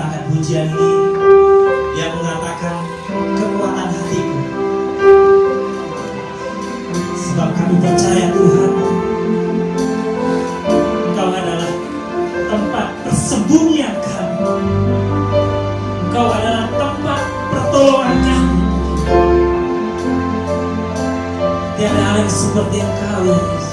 menciptakan pujian ini yang mengatakan kekuatan hatiku. Sebab kami percaya Tuhan, Engkau adalah tempat persembunyian kami. Engkau adalah tempat pertolongan kami. Tiada lain seperti Engkau, ya Yesus.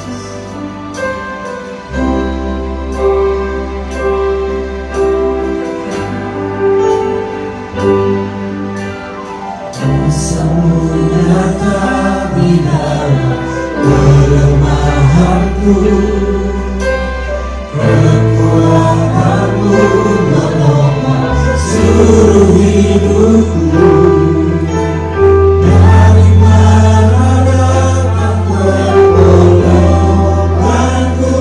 Kekuatanmu menolong seluruh hidupku. Dari mana datang pertolonganku?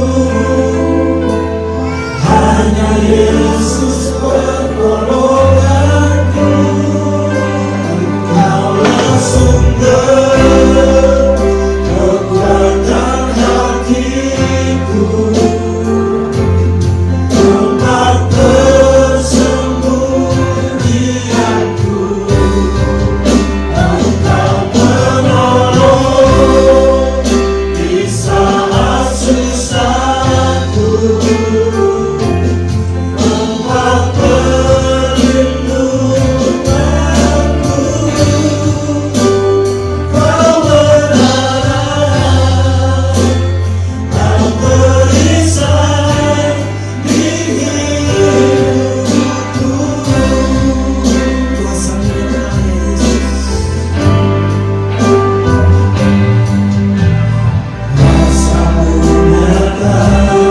Hanya Yesus pertolonganku. Engkaulah sumber kekuatan hatiku, tempat persembunyianku. Engkau menolong di saat susahku, tempat perlindunganku. Kau berada dan berisai di hidupku. Kuasa-Mu datang, ya Yesus. Kuasa-Mu datang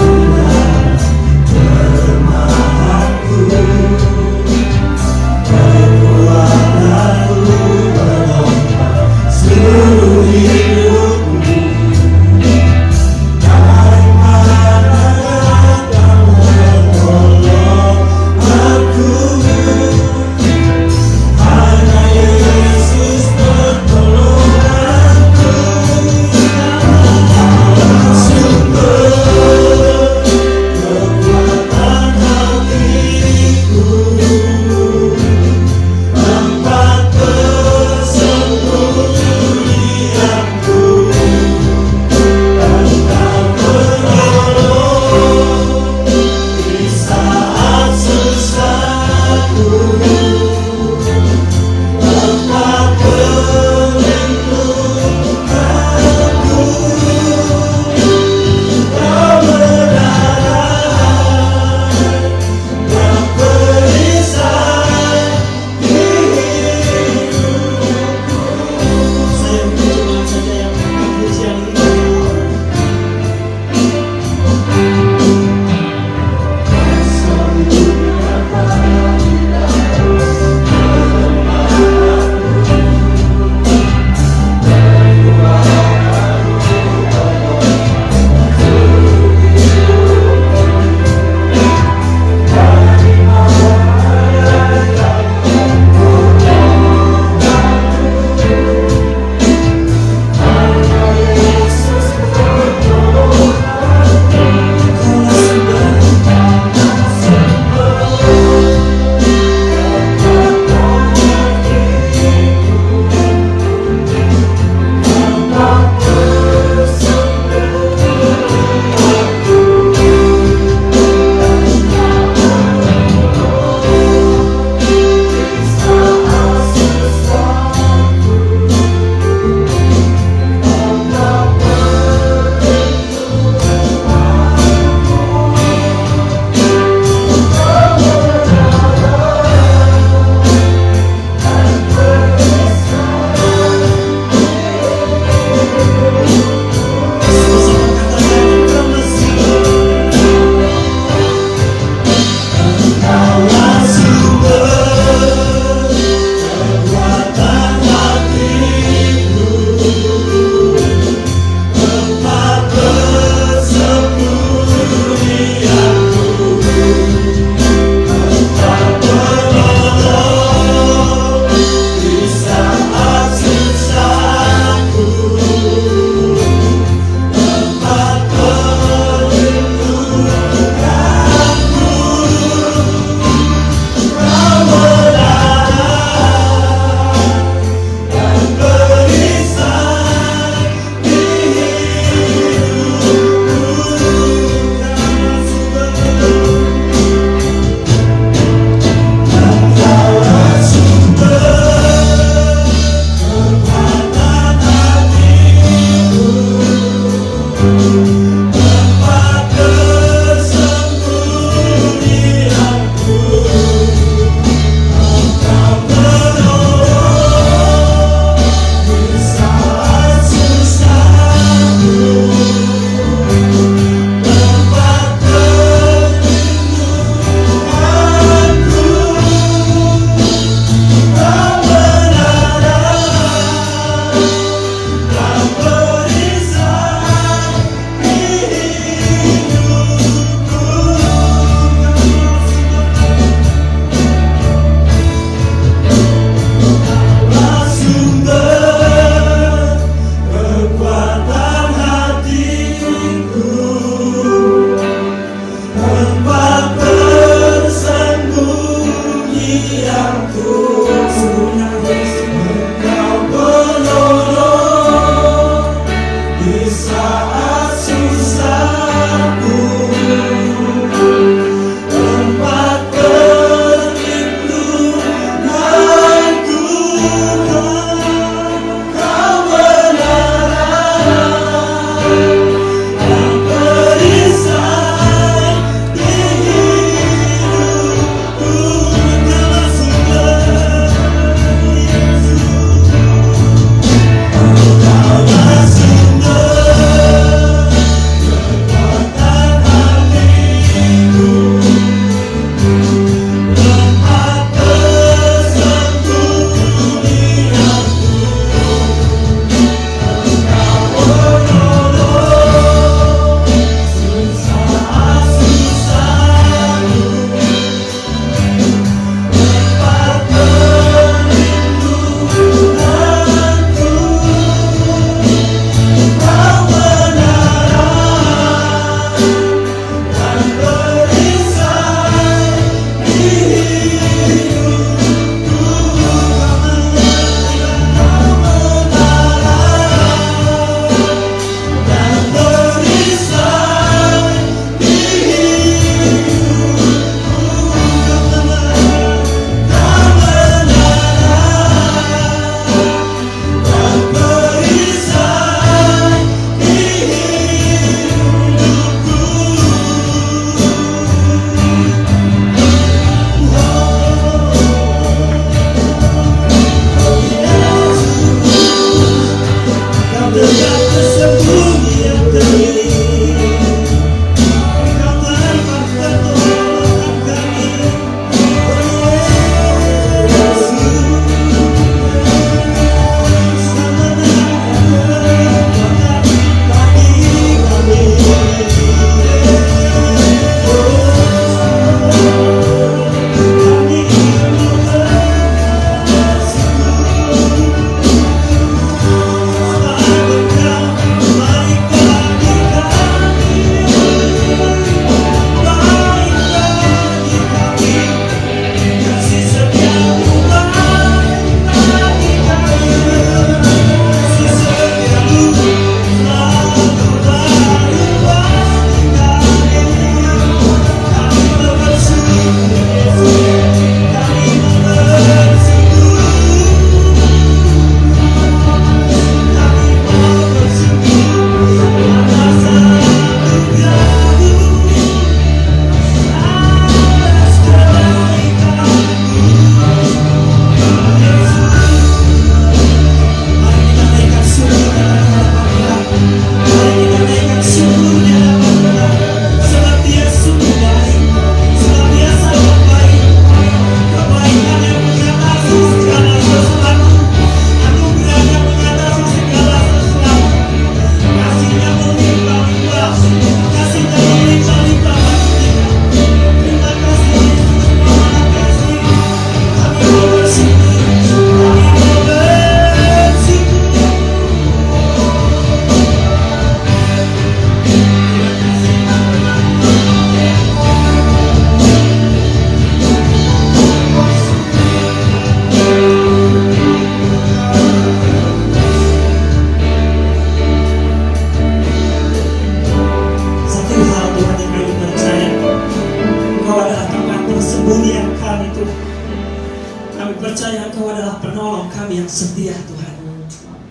Kami percaya Engkau adalah penolong kami yang setia Tuhan.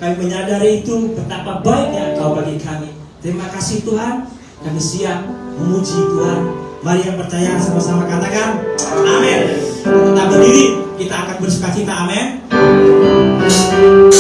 Kami menyadari itu betapa baiknya Engkau bagi kami. Terima kasih Tuhan. Kami siap memuji Tuhan. Mari yang percaya sama-sama katakan amin. Tetap berdiri, kita akan bersukacita. Amin. Kasih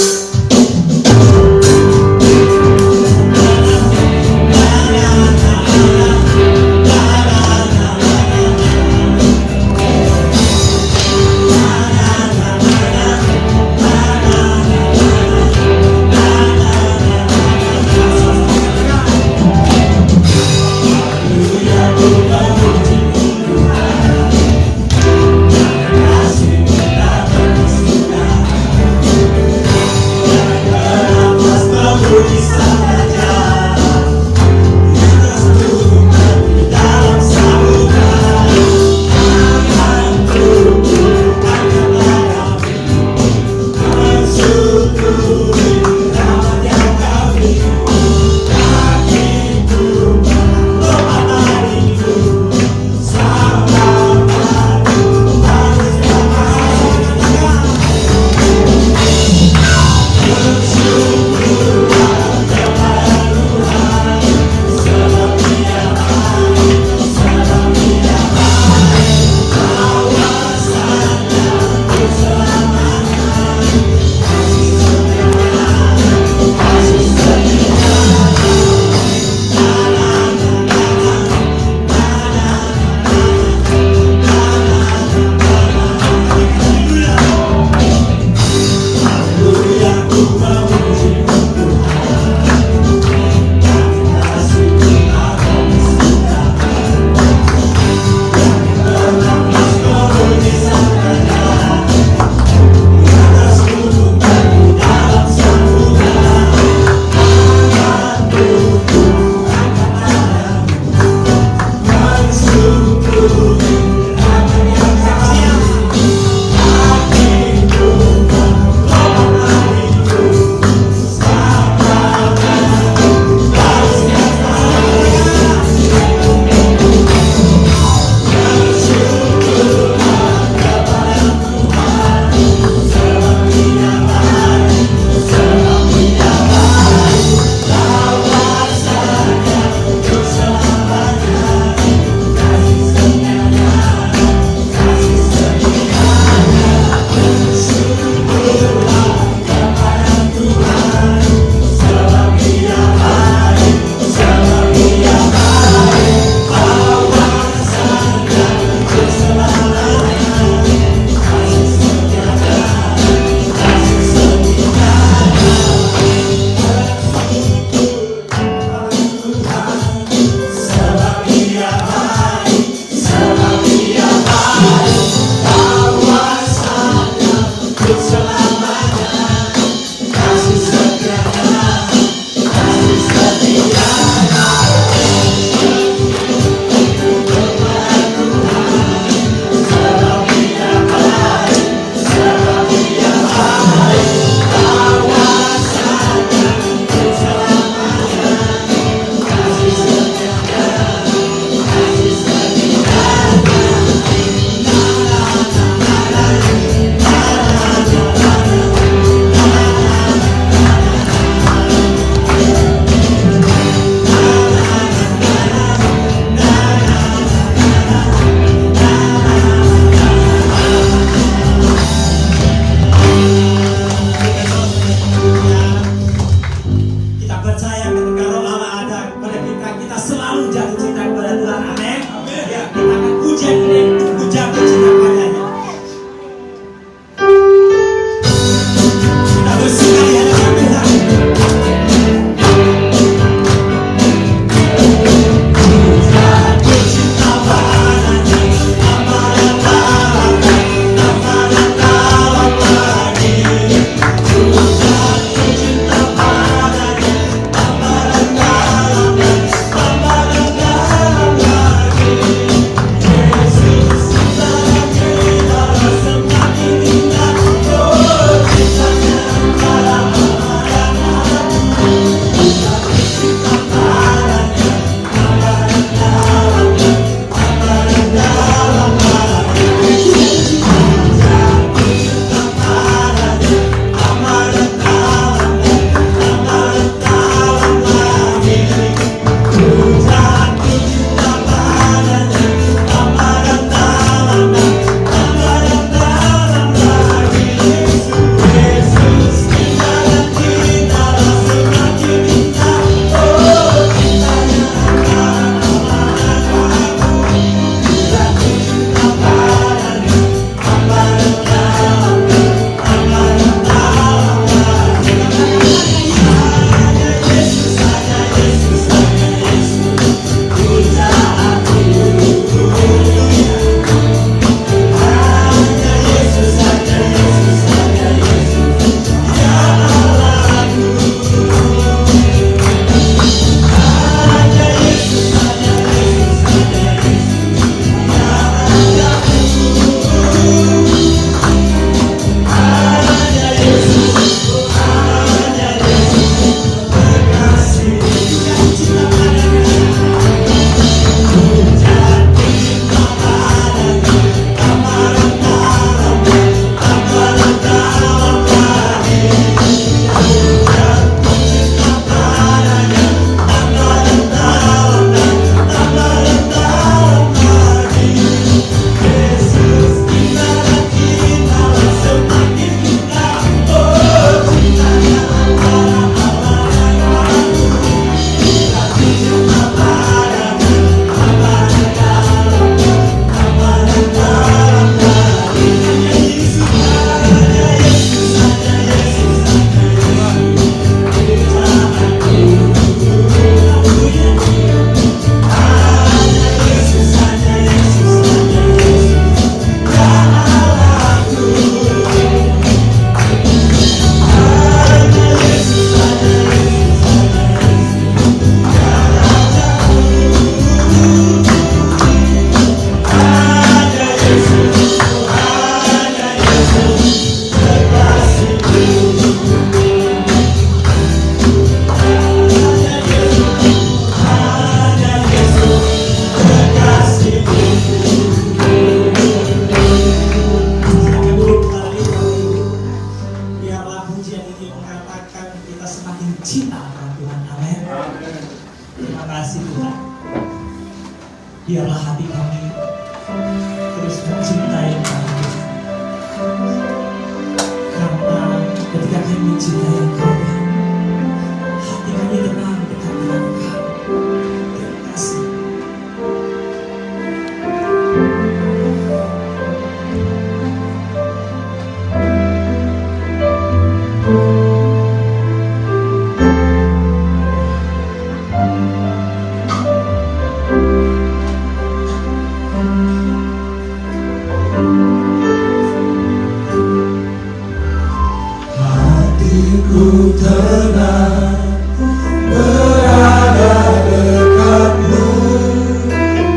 mencintai Engkau Tuhan. Hati kami tenang dekat dengan Engkau. Terima kasih. Hatiku tenang berada dekatmu,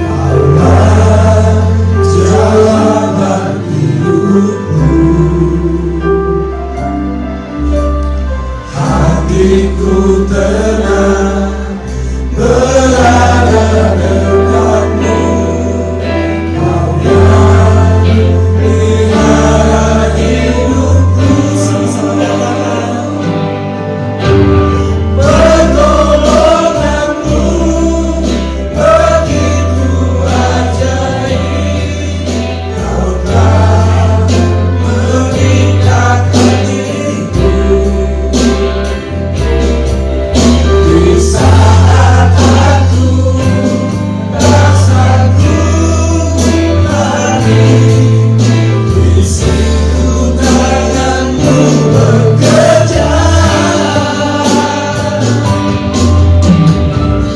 Kaulah jawaban hidupku. Hatiku tenang berada dekatmu, Kaulah pelihara hidupku. Pertolonganmu begitu ajaib, Kau telah mengikat hatiku. Di saat aku rasaku lari, di situ tanganmu bekerja.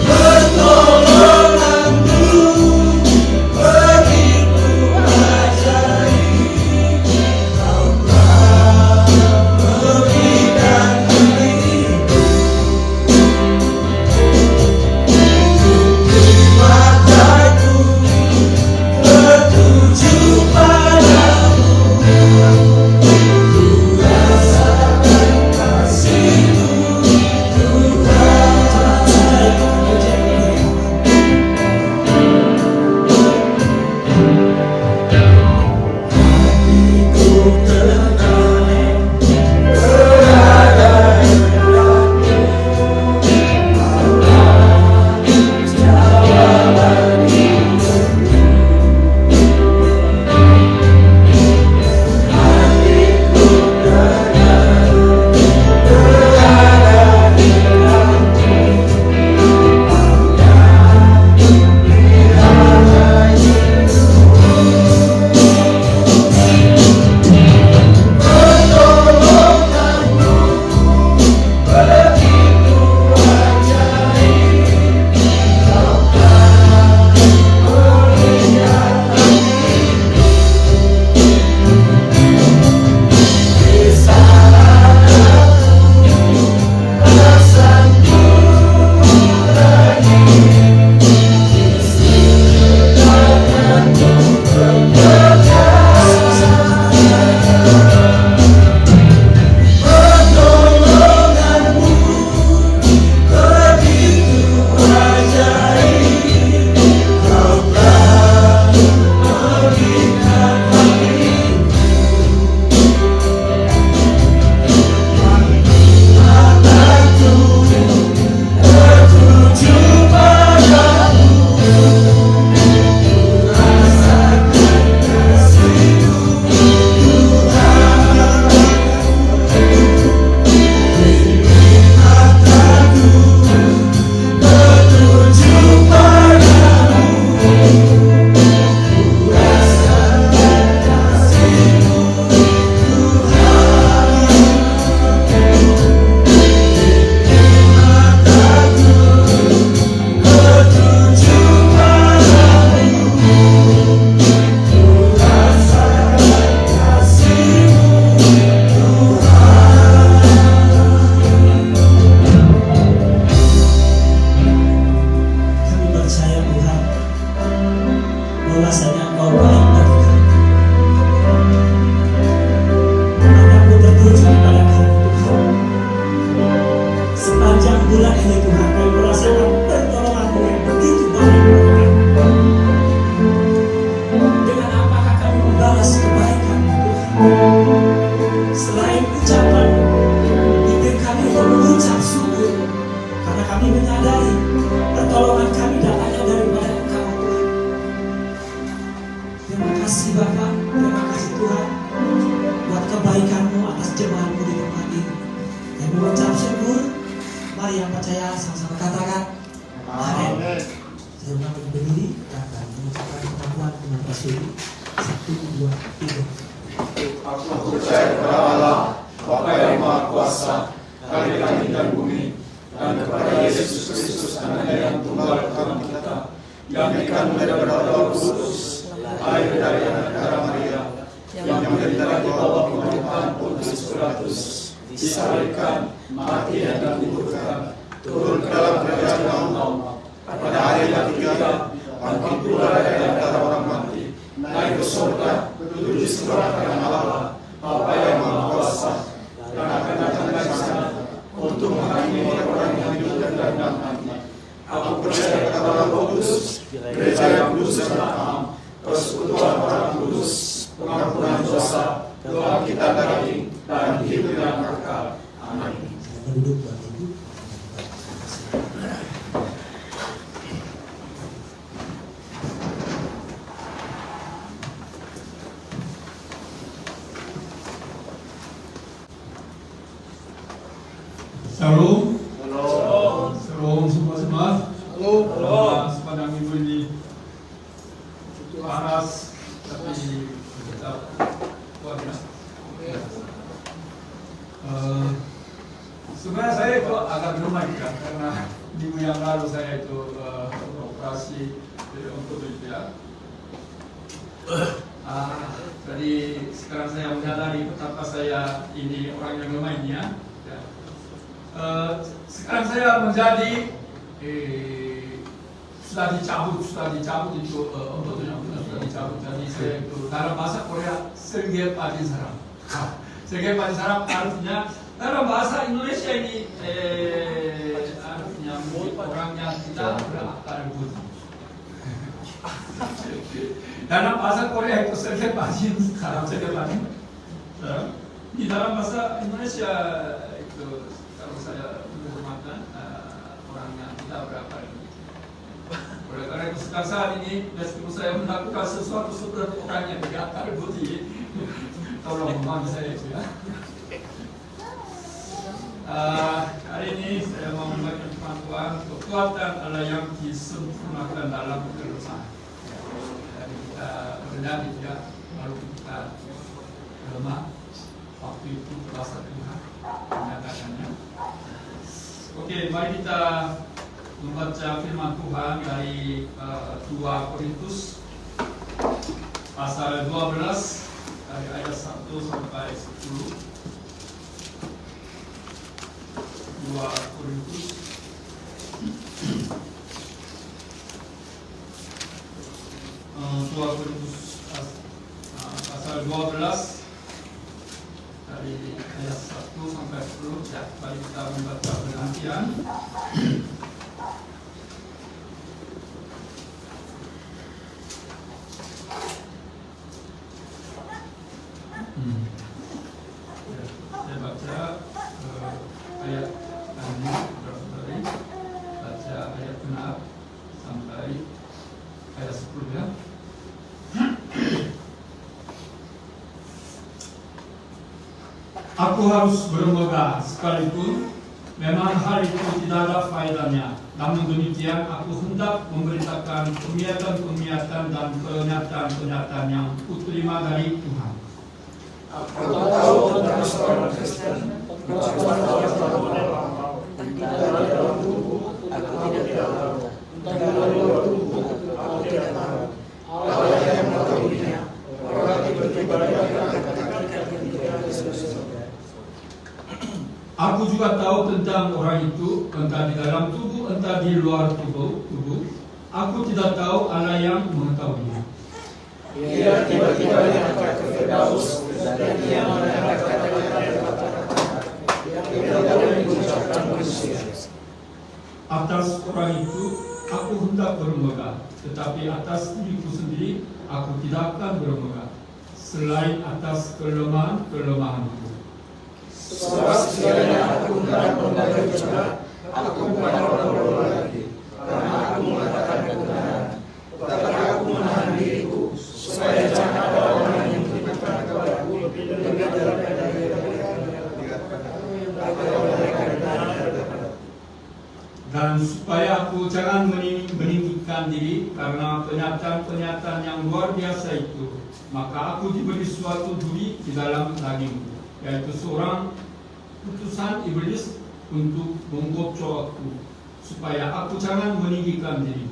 Pertolonganmu begitu ajaib, Kau telah mengikat hatiku. Mataku tertuju padamu, ku rasakan kasih-Mu, hatiku tenang berada dekatmu, Kaulah jawaban hidupku. Hatiku tenang berada dekatmu, Kaulah pelihara hidupku. Pertolonganmu begitu ajaib, Kau telah mengikat hatiku. Di saat aku rasaku lagi, di situ tanganmu bekerja. Pertolonganmu begitu ajaib, Kau telah mengikat hatiku. Mataku tertuju padamu, ku rasakan kasih-Mu, mataku tertuju padamu, ku rasakan kasih-Mu, mataku tertuju padamu, ku rasakan kasih-Mu, Kami percaya Tuhan, bahwasanya Engkau baik bagi kami. Mataku tertuju kepada Kau Tuhan. Sepanjang bulan ini Tuhan, kami merasakan pertolongan-Mu yang begitu baik bagi kami. Dengan apakah kami membalas kebaikan-Mu Tuhan? Selain ucapan, bibir kami untuk mengucap syukur, karena kami menyadari pertolongan kami datangnya daripada Engkau Tuhan. Terima kasih Bapa, terima kasih Tuhan buat kebaikan-Mu atas jemaat-Mu di tempat ini. percaya sama-sama katakan amin. Saya ulang berdiri akan mengucapkan pengakuan dengan Rasul 1, 2, 3. Aku percaya kepada Allah, Bapa yang Maha Kuasa, dari langit dan bumi, dan kepada Yesus Kristus, Anaknya yang tunggal Tuhan kita, yang dikandung daripada Roh Kudus, lahir dari anak darah Maria, yang menderita di bawah pemerintahan Pontius Pilatus, disalibkan, mati dan dikuburkan, turun ke dalam kerajaan maut. Pada hari yang ketiga, bangkit pula dari antara orang mati, naik ke surga, duduk di sebelah kanan Allah, Bapa yang Maha Kuasa, dan akan datang dari sana untuk menghakimi orang yang hidup dan yang mati. Aku percaya kepada Roh Kudus, gereja yang kudus dan paham, persekutuan orang kudus, pengampunan dosa, doa kita daging, dan hidup yang kekal. Amin. Silakan duduk Bapak Ibu. Shalom. Shalom semua. Sepanjang minggu ini panas, tapi tetap kuat ya. Sebenarnya saya itu agak geramai kan, karena minggu yang lalu saya itu operasi untuk itu ya. Jadi sekarang saya menyadari betapa saya ini orang yang lemah ini ya. Sekarang saya menjadi sudah dicabut itu ombotnya sudah dicabut. Jadi saya itu dalam bahasa Korea sergei 빠진 사람. sergei 빠진 사람 artinya dalam bahasa Indonesia ini artinya orang yang tidak berakal budi. Dalam bahasa Korea itu sergei 빠진 사람, sergei 빠진. Di dalam bahasa Indonesia itu kalau saya menerjemahkan orang yang tidak berakal. Oleh karena itu sekarang saat ini meskipun saya melakukan sesuatu seperti orang yang tidak berakal budi, tolong membantu saya itu ya. Hari ini saya mau membagi pengakuan kekuatan Allah yang disempurnakan dalam kelemahan. Jadi kita rendah ya, lalu kita lemah. Waktu itu kuasa Tuhan menyatakannya. Oke, mari kita membaca firman Tuhan dari 2 Korintus pasal 12 dari ayat 1 sampai 10. 2 Korintus pasal 12 dari ayat 1 sampai 10 ya, mari kita membaca bergantian. Saya baca ayat ini, saudara-saudari, baca ayat benar sampai ayat 10 ya. Aku harus bermegah sekalipun memang hal itu tidak ada faedahnya. Namun demikian aku hendak memberitakan penglihatan-penglihatan dan pernyataan-pernyataan yang kuterima dari Tuhan. Aku tahu tentang seorang Kristen, tentang dalam tubuh, aku tidak tahu. Tentang luar tubuh, aku tidak tahu. Allah yang mengetahuinya. Orang itu beribadah katakan tidak Kristus. Aku juga tahu tentang orang itu, entah di dalam tubuh, entah di luar tubuh. Aku tidak tahu, Allah yang mengetahuinya. Ia tiba-tiba diangkat ke Firdaus dan ia mendengar kata-kata yang tidak boleh diucapkan manusia. Atas orang itu, aku hendak bermegah, tetapi atas diriku sendiri, aku tidak akan bermegah, selain atas kelemahan-kelemahanku. Sebab sekiranya aku hendak bermegah juga, aku bukan orang lagi, karena aku mengatakan kebenaran. Tetapi aku menahan diriku, supaya jangan ada orang yang beriman kepadaku lebih daripada mereka. karena penyataan-penyataan yang luar biasa itu, maka aku diberi suatu duri di dalam dagingku, yaitu seorang utusan iblis untuk membocor aku, supaya aku jangan meninggikan diri.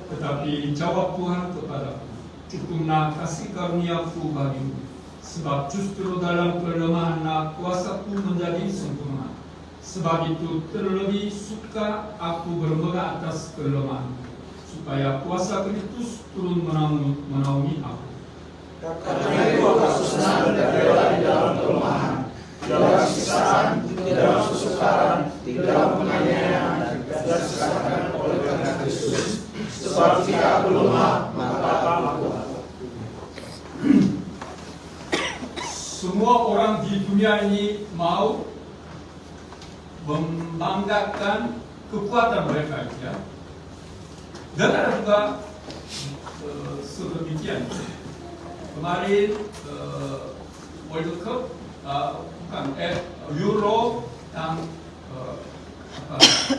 Tetapi jawab Tuhan kepadaku, cukuplah kasih karuniaku bagimu, sebab justru dalam kelemahan kuasaku menjadi sempurna. Sebab itu terlebih suka aku bermegah atas kelemahan, supaya kuasa Kristus turun menaungi aku. Karena itu aku senang dan rela di dalam kelemahan, di dalam siksaan, di dalam kesukaran, di dalam penganiayaan, dan disesatkan oleh karena Kristus. Sebab jika aku lemah, maka aku kuat. Semua orang di dunia ini mau membanggakan kekuatan mereka, ya. Dan ada juga sedemikian. Kemarin World Cup, Euro dan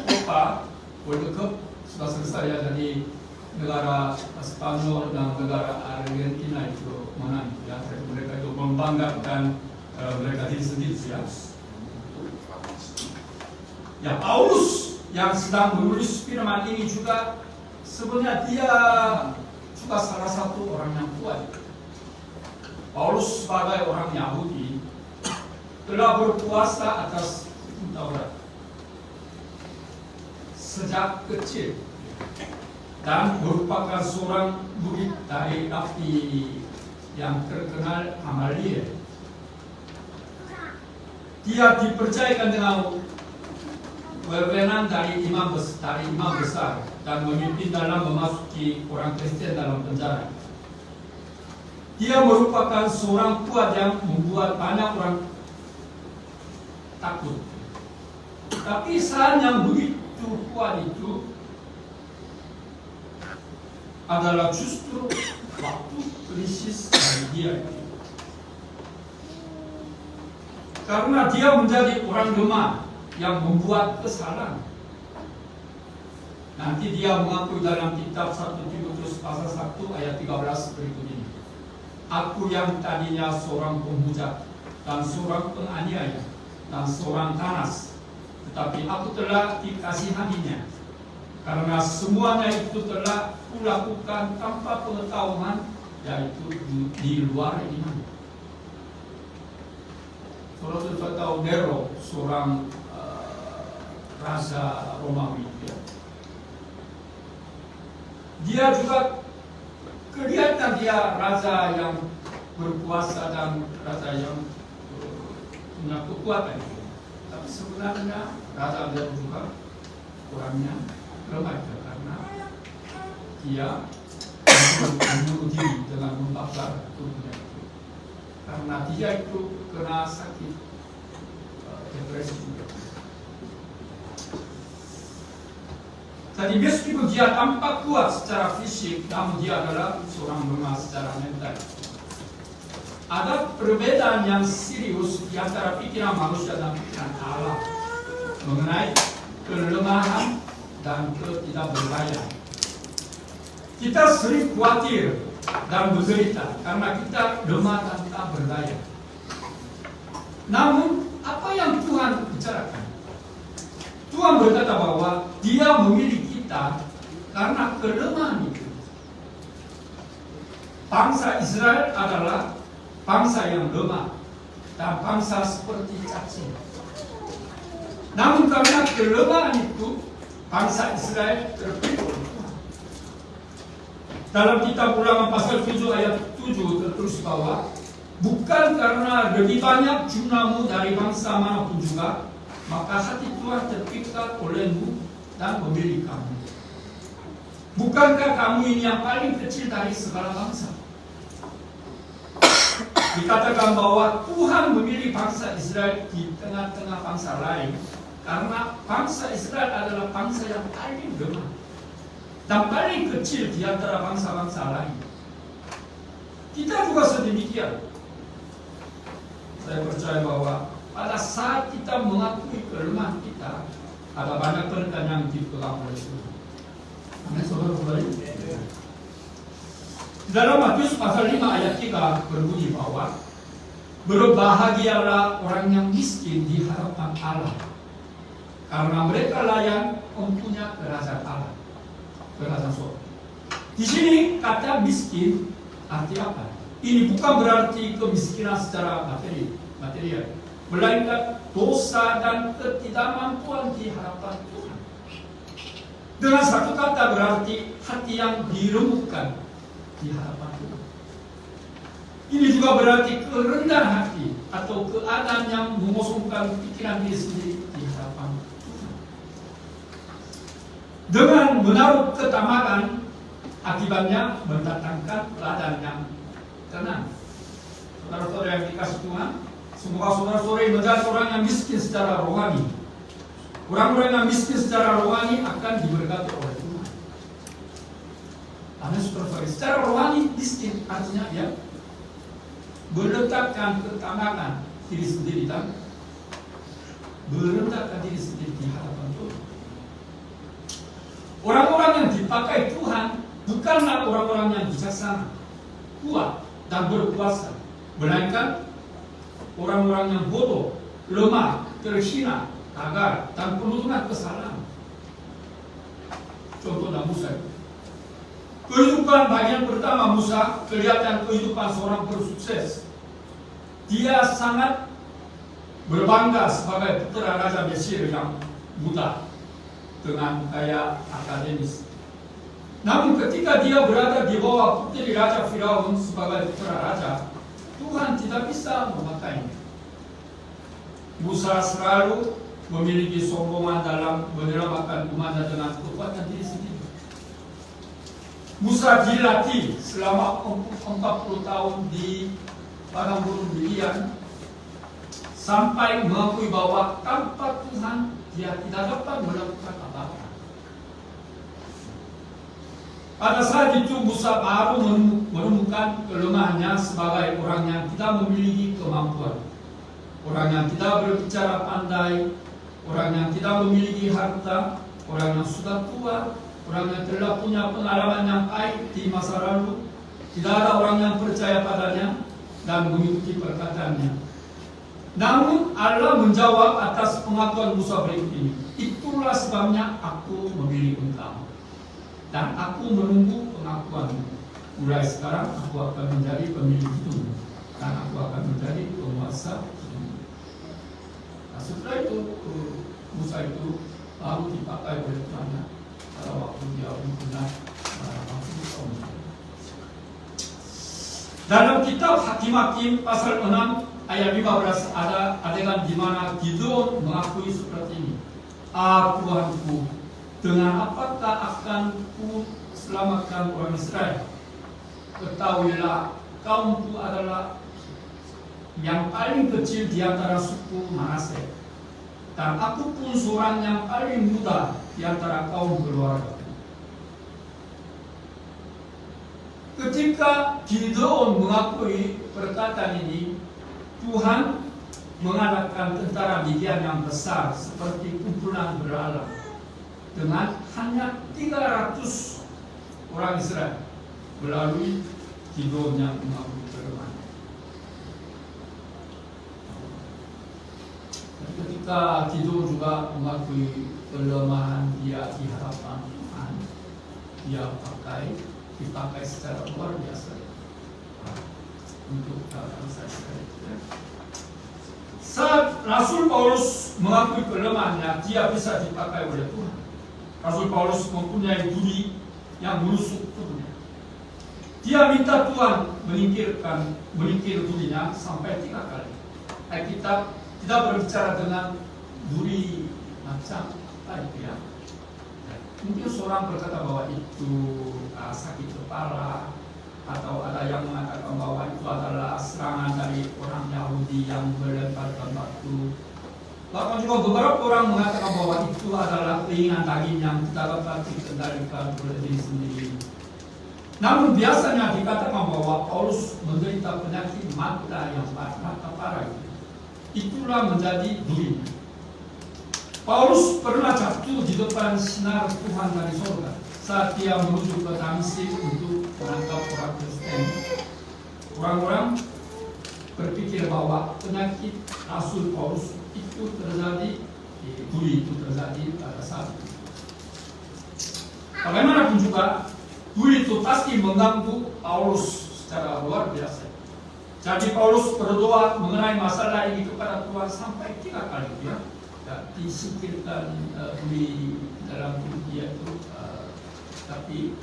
Copa World Cup sudah selesai, ya. Jadi negara Spanyol dan negara Argentina itu menang, ya. Jadi mereka itu membanggakan mereka diri sendiri, ya. Ya, Paulus yang sedang menulis firman ini juga sebenarnya dia juga salah satu orang yang kuat. Paulus sebagai orang Yahudi telah berpuasa atas Taurat sejak kecil dan merupakan seorang murid dari Rabi yang terkenal Gamaliel. Dia dipercayakan dengan wewenang dari imam besar dan memimpin dalam memasuki orang Kristen dalam penjara. Dia merupakan seorang kuat yang membuat banyak orang takut. Tapi saat yang begitu kuat itu adalah justru waktu krisis dari dia. Karena dia menjadi orang lemah yang membuat kesalahan. Nanti dia mengakui dalam kitab 1 Timotius pasal 1 ayat 13 berikut ini. Aku yang tadinya seorang pemujat dan seorang penganiaya dan seorang ganas, tetapi aku telah dikasihaninya, karena semuanya itu telah kulakukan tanpa pengetahuan, yaitu di luar iman. Saudara tahu Nero, seorang raja Romawi, ya. Dia juga kelihatan dia raja yang berkuasa dan raja yang punya kekuatan. Tapi sebenarnya raja dia juga orangnya lemah, karena dia membunuh diri dengan membakar tubuhnya. Karena dia itu kena sakit depresi juga. Jadi meskipun dia tampak kuat secara fisik, namun dia adalah seorang lemah secara mental. Ada perbedaan yang serius di antara pikiran manusia dan pikiran Allah mengenai kelemahan dan ketidakberdayaan. Kita sering khawatir dan menderita karena kita lemah dan tak berdaya. Namun, apa yang Tuhan bicarakan? Tuhan berkata bahwa Dia memilih kita karena kelemahan itu. Bangsa Israel adalah bangsa yang lemah dan bangsa seperti cacing. Namun karena kelemahan itu, bangsa Israel terpilih. Dalam kitab Ulangan pasal 7 ayat 7 tertulis bahwa bukan karena lebih banyak jumlahmu dari bangsa manapun juga, maka hati Tuhan terpikat olehmu dan memilih kamu. Bukankah kamu ini yang paling kecil dari segala bangsa? Dikatakan bahwa Tuhan memilih bangsa Israel di tengah-tengah bangsa lain karena bangsa Israel adalah bangsa yang paling lemah dan paling kecil di antara bangsa-bangsa lain. Kita juga sedemikian. Saya percaya bahwa pada saat kita mengakui kelemahan kita, ada banyak berkat yang dipegang oleh Tuhan. Amin, saudara-saudari. Dalam Matius pasal 5 ayat 3 berbunyi bahwa berbahagialah orang yang miskin di hadapan Allah, karena mereka lah yang mempunyai kerajaan Allah, kerajaan surga. Di sini kata miskin arti apa? Ini bukan berarti kemiskinan secara material, melainkan dosa dan ketidakmampuan di hadapan Tuhan. Dengan satu kata berarti hati yang diremukkan di hadapan Tuhan. Ini juga berarti kerendahan hati atau keadaan yang mengosongkan pikiran diri sendiri di hadapan Tuhan. Dengan menaruh ketamakan, akibatnya mendatangkan keadaan yang tenang. Saudara-saudara yang dikasih Tuhan, semoga saudara-saudara menjadi orang yang miskin secara rohani. Orang-orang yang miskin secara rohani akan diberkati oleh Tuhan. Amin, saudara-saudara. Secara rohani miskin artinya ya meletakkan ketamakan diri sendiri dan merendahkan diri sendiri di hadapan Tuhan. Orang-orang yang dipakai Tuhan bukanlah orang-orang yang bijaksana, kuat, dan berkuasa, melainkan orang-orang yang bodoh, lemah, terhina, gagal, dan penuh dengan kesalahan. Contohnya Musa. Kehidupan bagian pertama Musa kelihatan kehidupan seorang bersukses. Dia sangat berbangga sebagai putra Raja Mesir yang muda dengan gaya akademis. Namun ketika dia berada di bawah putri Raja Firaun sebagai putra raja, Tuhan tidak bisa memakainya. Musa selalu memiliki sombongan dalam menyelamatkan umatnya dengan kekuatan diri sendiri. Musa dilatih selama 40 tahun di padang gurun Midian sampai mengakui bahwa tanpa Tuhan dia tidak dapat melakukan apa-apa. Pada saat itu Musa baru menemukan kelemahannya sebagai orang yang tidak memiliki kemampuan, orang yang tidak berbicara pandai, orang yang tidak memiliki harta, orang yang sudah tua, orang yang telah punya pengalaman yang baik di masa lalu, tidak ada orang yang percaya padanya dan mengikuti perkataannya. Namun Allah menjawab atas pengakuan Musa berikut ini. Itulah sebabnya aku memilih engkau dan aku menunggu pengakuanmu. Mulai sekarang aku akan menjadi pemilik hidupmu dan aku akan menjadi penguasa hidupmu. Nah, setelah itu Musa itu baru dipakai oleh Tuhan pada waktu dia benar dalam kitab Hakim-Hakim pasal 6 ayat 15 ada adegan di mana Gideon mengakui seperti ini. Tuhanku, dengan apakah akan ku selamatkan orang Israel? Ketahuilah, kaumku adalah yang paling kecil di antara suku Manase, dan aku pun seorang yang paling muda di antara kaum keluarga. Ketika Gideon mengakui perkataan ini, Tuhan mengadakan tentara Midian yang besar seperti kumpulan beralam dengan hanya 300 orang Israel melalui Gideon yang mengakui kelemahan. Ketika Gideon juga mengakui kelemahan dia di hadapan Tuhan, dia dipakai secara luar biasa untuk bangsa Israel. Saat Rasul Paulus mengakui kelemahannya, dia bisa dipakai oleh Tuhan. Rasul Paulus mempunyai duri yang menusuk tubuhnya. Dia minta Tuhan menyingkir durinya sampai 3 kali. Kita tidak berbicara dengan duri macam apa itu ya. Mungkin seorang berkata bahwa itu sakit kepala, atau ada yang mengatakan bahwa itu adalah serangan dari orang Yahudi yang melemparkan batu. Bahkan juga beberapa orang mengatakan bahwa itu adalah keinginan daging yang tidak dapat dikendalikan oleh diri sendiri. Namun biasanya dikatakan bahwa Paulus menderita penyakit mata yang parah itu. itulah menjadi duri. Paulus pernah jatuh di depan sinar Tuhan dari surga saat dia menuju ke Damsyik untuk menangkap orang Kristen. Orang-orang berpikir bahwa penyakit Rasul Paulus itu terjadi, duri itu terjadi pada saat itu. Bagaimanapun juga, duri itu pasti mengganggu Paulus secara luar biasa. Jadi Paulus berdoa mengenai masalah ini kepada Tuhan sampai 3 kali ya. Disingkirkan duri dalam tubuh dia itu, tapi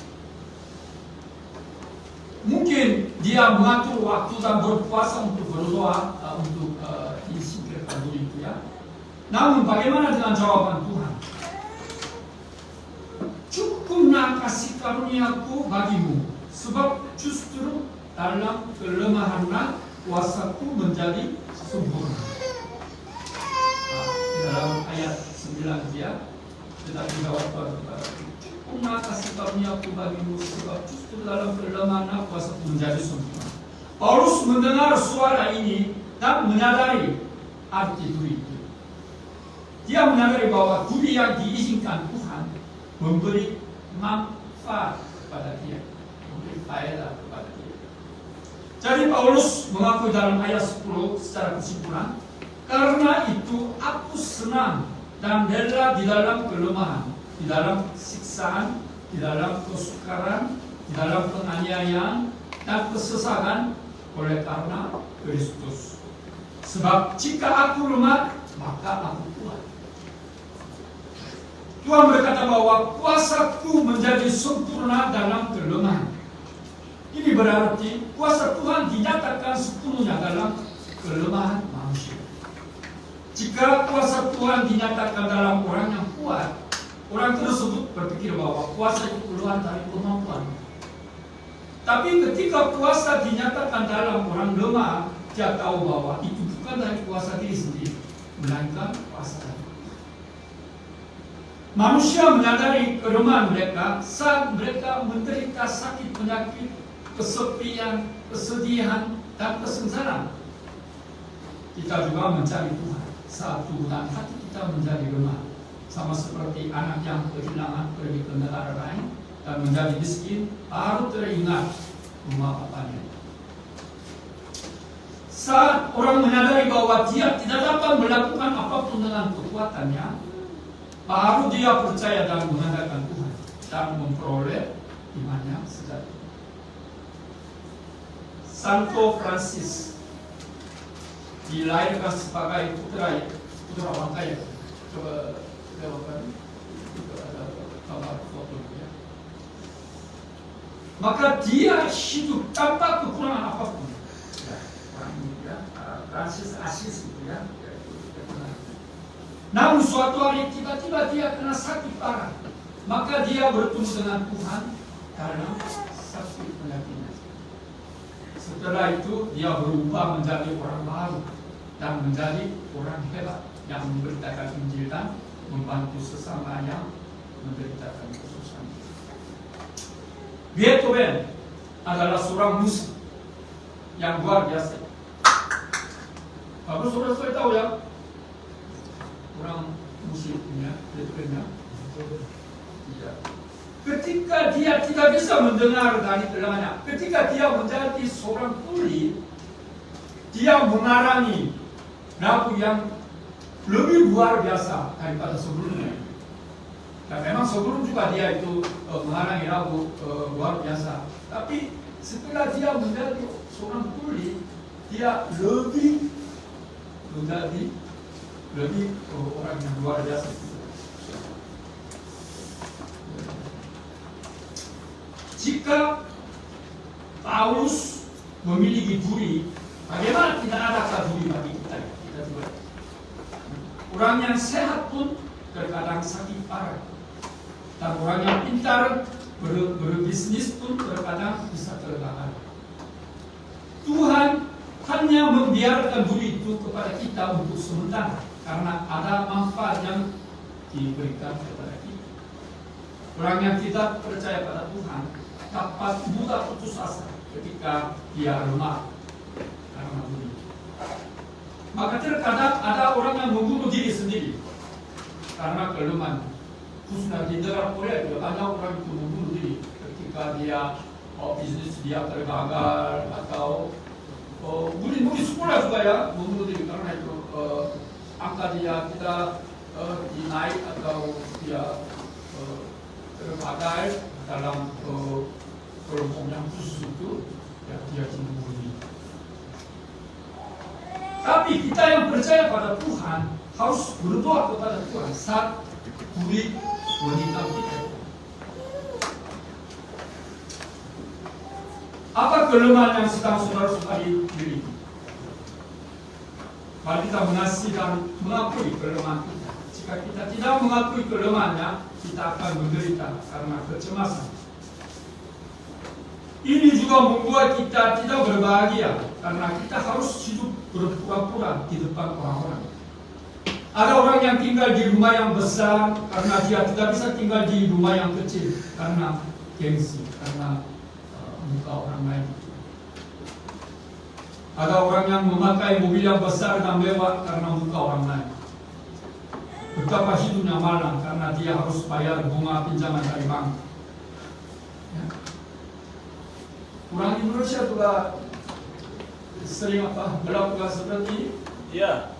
mungkin dia mengatur waktu dan berpuasa untuk berdoa untuk disingkirkan duri itu ya. Namun bagaimana dengan jawaban Tuhan? Cukuplah kasih karuniaku bagimu, sebab justru dalam kelemahanlah kuasaku menjadi sempurna. Dalam ayat 9 dia tidak dijawab kepada cukuplah kasih karuniaku bagimu, sebab justru dalam kelemahan kuasaku menjadi sempurna. Paulus mendengar suara ini dan menyadari arti duri itu. Dia menyadari bahwa duri yang diizinkan Tuhan memberi manfaat kepada dia, memberi faedah kepada dia. Jadi Paulus mengakui dalam ayat 10 secara kesimpulan, karena itu aku senang dan rela di dalam kelemahan, di dalam siksaan, di dalam kesukaran, di dalam penganiayaan dan kesesakan oleh karena Kristus. Sebab jika aku lemah, maka aku kuat. Tuhan berkata bahwa kuasaku menjadi sempurna dalam kelemahan. Ini berarti kuasa Tuhan dinyatakan sepenuhnya dalam kelemahan manusia. Jika kuasa Tuhan dinyatakan dalam orang yang kuat, orang tersebut berpikir bahwa kuasa itu keluar dari kemampuan. Tapi ketika kuasa dinyatakan dalam orang lemah, dia tahu bahwa itu bukan dari kuasa diri sendiri, melainkan kuasa dari Tuhan. Manusia menyadari kelemahan mereka saat mereka menderita sakit penyakit, kesepian, kesedihan, dan kesengsaraan. Kita juga mencari Tuhan saat tubuh dan hati kita menjadi lemah, sama seperti anak yang kehilangan pergi ke negara lain dan menjadi miskin, baru teringat rumah bapaknya. Saat orang menyadari bahwa dia tidak dapat melakukan apapun dengan kekuatannya, baru dia percaya dan mengandalkan Tuhan dan memperoleh iman yang sejati. Santo Francis dilahirkan sebagai putra orang kaya. Coba lewatkan itu ada gambar foto dia. Maka dia hidup tanpa kekurangan apapun. Ya, orang ini ya, Francis Asis itu ya. Namun suatu hari tiba-tiba dia kena sakit parah. Maka dia bertemu dengan Tuhan karena sakit penyakitnya. Setelah itu dia berubah menjadi orang baru dan menjadi orang hebat yang memberitakan Injil dan membantu sesama yang memberitakan kesusahan. Beethoven adalah seorang musik yang luar biasa. Bapak saudara tahu ya, orang musiknya, Beethoven. Ya. Ketika dia tidak bisa mendengar dari telinganya, ketika dia menjadi seorang tuli, dia mengarang lagu yang lebih luar biasa daripada sebelumnya. Dan memang sebelum juga dia itu mengarang lagu luar biasa. Tapi setelah dia menjadi seorang tuli, dia lebih menjadi orang yang luar biasa. Jika Paulus memiliki duri, bagaimana tidak ada duri bagi kita juga? Orang yang sehat pun terkadang sakit parah, dan orang yang pintar berbisnis pun terkadang bisa terlambat. Tuhan hanya membiarkan duri itu kepada kita untuk sementara, karena ada manfaat yang diberikan kepada kita. Orang yang tidak percaya pada Tuhan dapat mudah putus asa ketika dia lemah karena duri. Maka terkadang ada orang yang membunuh diri sendiri karena kelemahan. Khususnya di negara Korea itu banyak orang itu membunuh diri ketika dia bisnis dia tergagal atau mungkin sekolah juga ya membunuh diri karena itu angka dia tidak dinaik atau dia tergagal dalam kelompok yang khusus itu ya dia membunuh diri. Tapi kita yang percaya pada Tuhan harus berdoa kepada Tuhan saat kulit wanita kita. Apa kelemahan yang sedang saudara-saudara miliki? Mari kita mengasihi dan mengakui kelemahan kita. Jika kita tidak mengakui kelemahannya, kita akan menderita karena kecemasan. Ini juga membuat kita tidak berbahagia karena kita harus hidup berpura-pura di depan orang-orang. Ada orang yang tinggal di rumah yang besar karena dia tidak bisa tinggal di rumah yang kecil karena gengsi, karena muka orang lain. Ada orang yang memakai mobil yang besar dan mewah karena muka orang lain. Betapa hidupnya malang karena dia harus bayar bunga pinjaman dari bank. Ya. Orang Indonesia juga sering melakukan seperti ini. Iya.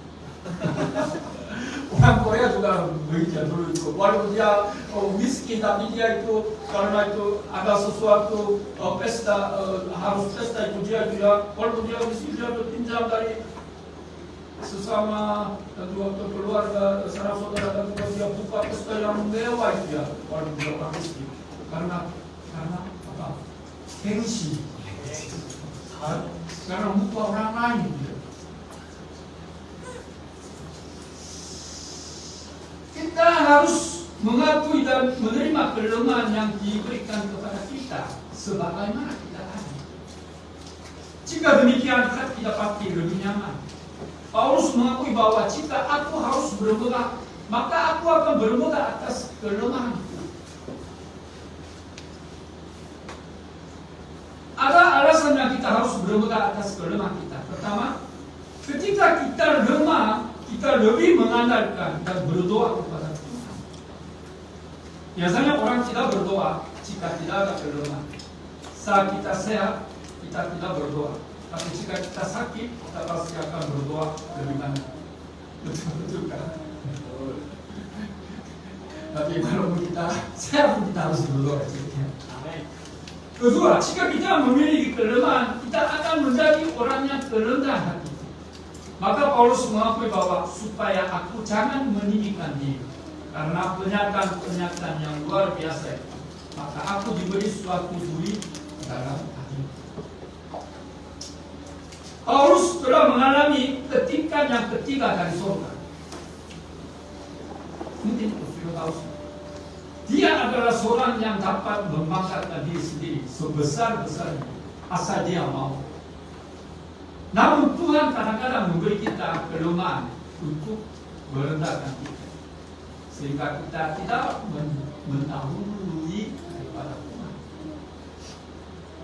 Orang Korea juga begitu dulu itu. Walaupun dia miskin, tapi dia itu karena itu ada sesuatu pesta harus pesta itu dia walaupun dia miskin dia pinjam dari sesama dua keluarga saudara dan juga dia buka pesta yang mewah itu ya walaupun dia orang miskin karena apa? Gengsi. Karena muka orang lain. Kita harus mengakui dan menerima kelemahan yang diberikan kepada kita sebagaimana kita ada. Jika demikian, hati kita pasti lebih nyaman. Paulus mengakui bahwa jika aku harus bermegah, maka aku akan bermegah atas kelemahanku. Ada alasan yang kita harus bermegah atas kelemahan kita. Pertama, ketika kita lemah, kita lebih mengandalkan dan berdoa kepada Tuhan. Biasanya orang tidak berdoa jika tidak ada kelemahan. Saat kita sehat, kita tidak berdoa. Tapi jika kita sakit, kita pasti akan berdoa lebih banyak. Betul kan? Tapi kalau kita sehat, kita harus berdoa. Kedua, jika kita memiliki kelemahan, kita akan menjadi orang yang terendah hati. Maka Paulus mengakui bahwa supaya aku jangan meninggikan diri karena pernyataan yang luar biasa, maka aku diberi suatu duri dalam hati. Paulus telah mengalami ketingkatan yang ketiga dari surga. Mungkin sudah tahu. Dia adalah seorang yang dapat membanggakan diri sendiri sebesar-besarnya asal dia mau. Namun Tuhan kadang-kadang memberi kita kelemahan untuk merendahkan kita, sehingga kita tidak mendahului daripada Tuhan.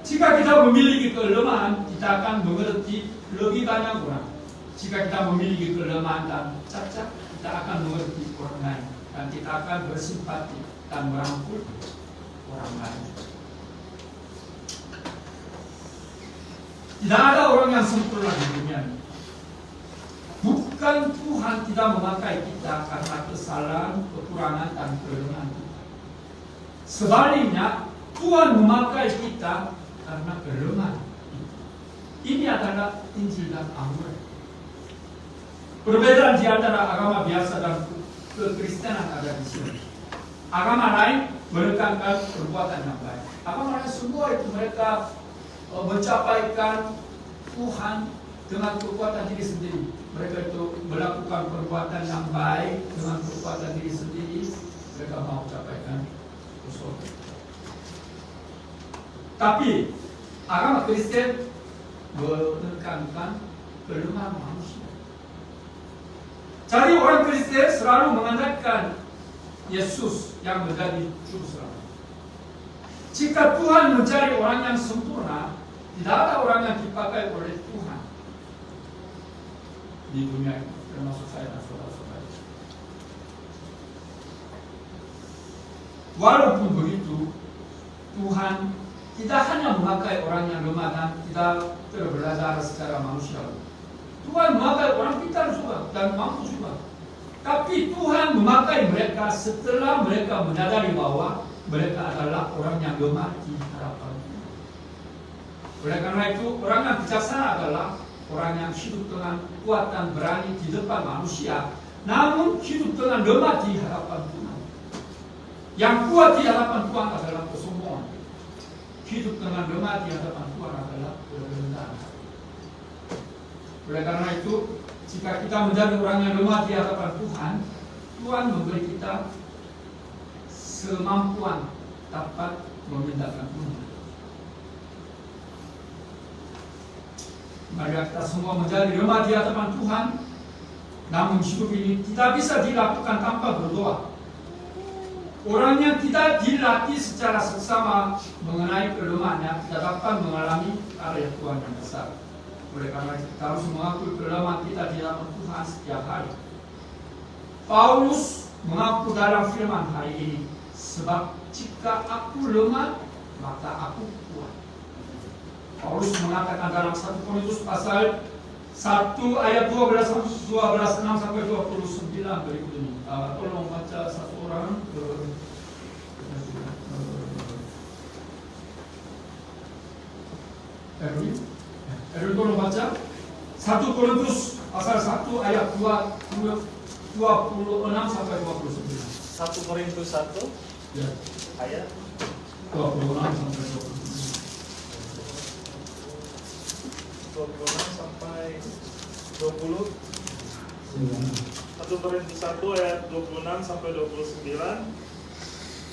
Jika kita memiliki kelemahan, kita akan mengerti lebih banyak orang. Jika kita memiliki kelemahan dan cacat, kita akan mengerti orang lain dan kita akan bersimpati dan merangkul orang lain. Tidak ada orang yang sempurna di dunia ini. Bukan Tuhan tidak memakai kita karena kesalahan, kekurangan, dan kelemahan kita. Sebaliknya, Tuhan memakai kita karena kelemahan kita. Ini adalah Injil dan Amor. Perbedaan di antara agama biasa dan kekristenan ada di sini. Agama lain menekankan perbuatan yang baik. Agama lain semua itu mereka mencapaikan Tuhan dengan kekuatan diri sendiri. Mereka itu melakukan perbuatan yang baik dengan kekuatan diri sendiri. Mereka mau capaikan sesuatu. Tapi agama Kristen menekankan kelemahan manusia. Jadi orang Kristen selalu mengandalkan Yesus yang menjadi juru selamat. Jika Tuhan mencari orang yang sempurna, tidak ada orang yang dipakai oleh Tuhan. di dunia ini, termasuk saya dan saudara-saudara. Walaupun begitu, Tuhan tidak hanya memakai orang yang lemah dan tidak belajar secara manusiawi. Tuhan memakai orang pintar juga dan mampu juga. Tapi Tuhan memakai mereka setelah mereka menyadari bahwa mereka adalah orang yang lemah di hadapan Tuhan. Oleh karena itu, orang yang bijaksana adalah orang yang hidup dengan kuat dan berani di depan manusia, namun hidup dengan lemah di hadapan Tuhan. Yang kuat di hadapan Tuhan adalah kesombongan. Hidup dengan lemah di hadapan Tuhan adalah kerendahan. Oleh karena itu, jika kita menjadi orang yang lemah di hadapan Tuhan, Tuhan memberi kita semampuan dapat memindahkan Tuhan. Mari kita semua menjadi lemah di hadapan Tuhan, namun hidup ini tidak bisa dilakukan tanpa berdoa. Orang yang tidak dilatih secara seksama mengenai kelemahannya tidak dapat mengalami karya Tuhan yang besar. Oleh karena itu kita harus mengakui kelemahan kita di hadapan Tuhan setiap hari. Paulus mengaku dalam firman hari ini, sebab jika aku lemah, maka aku kuat. Paulus mengatakan dalam 1 Korintus pasal 1 ayat 12 6 sampai 29 berikut ini. Tolong baca satu orang Erwin tolong baca 1 Korintus pasal 1 ayat 26 sampai 29. 1 Korintus 1 Ya. ayat 26 sampai 26 sampai 20. 1 Korintus 1 ayat 26 sampai 29.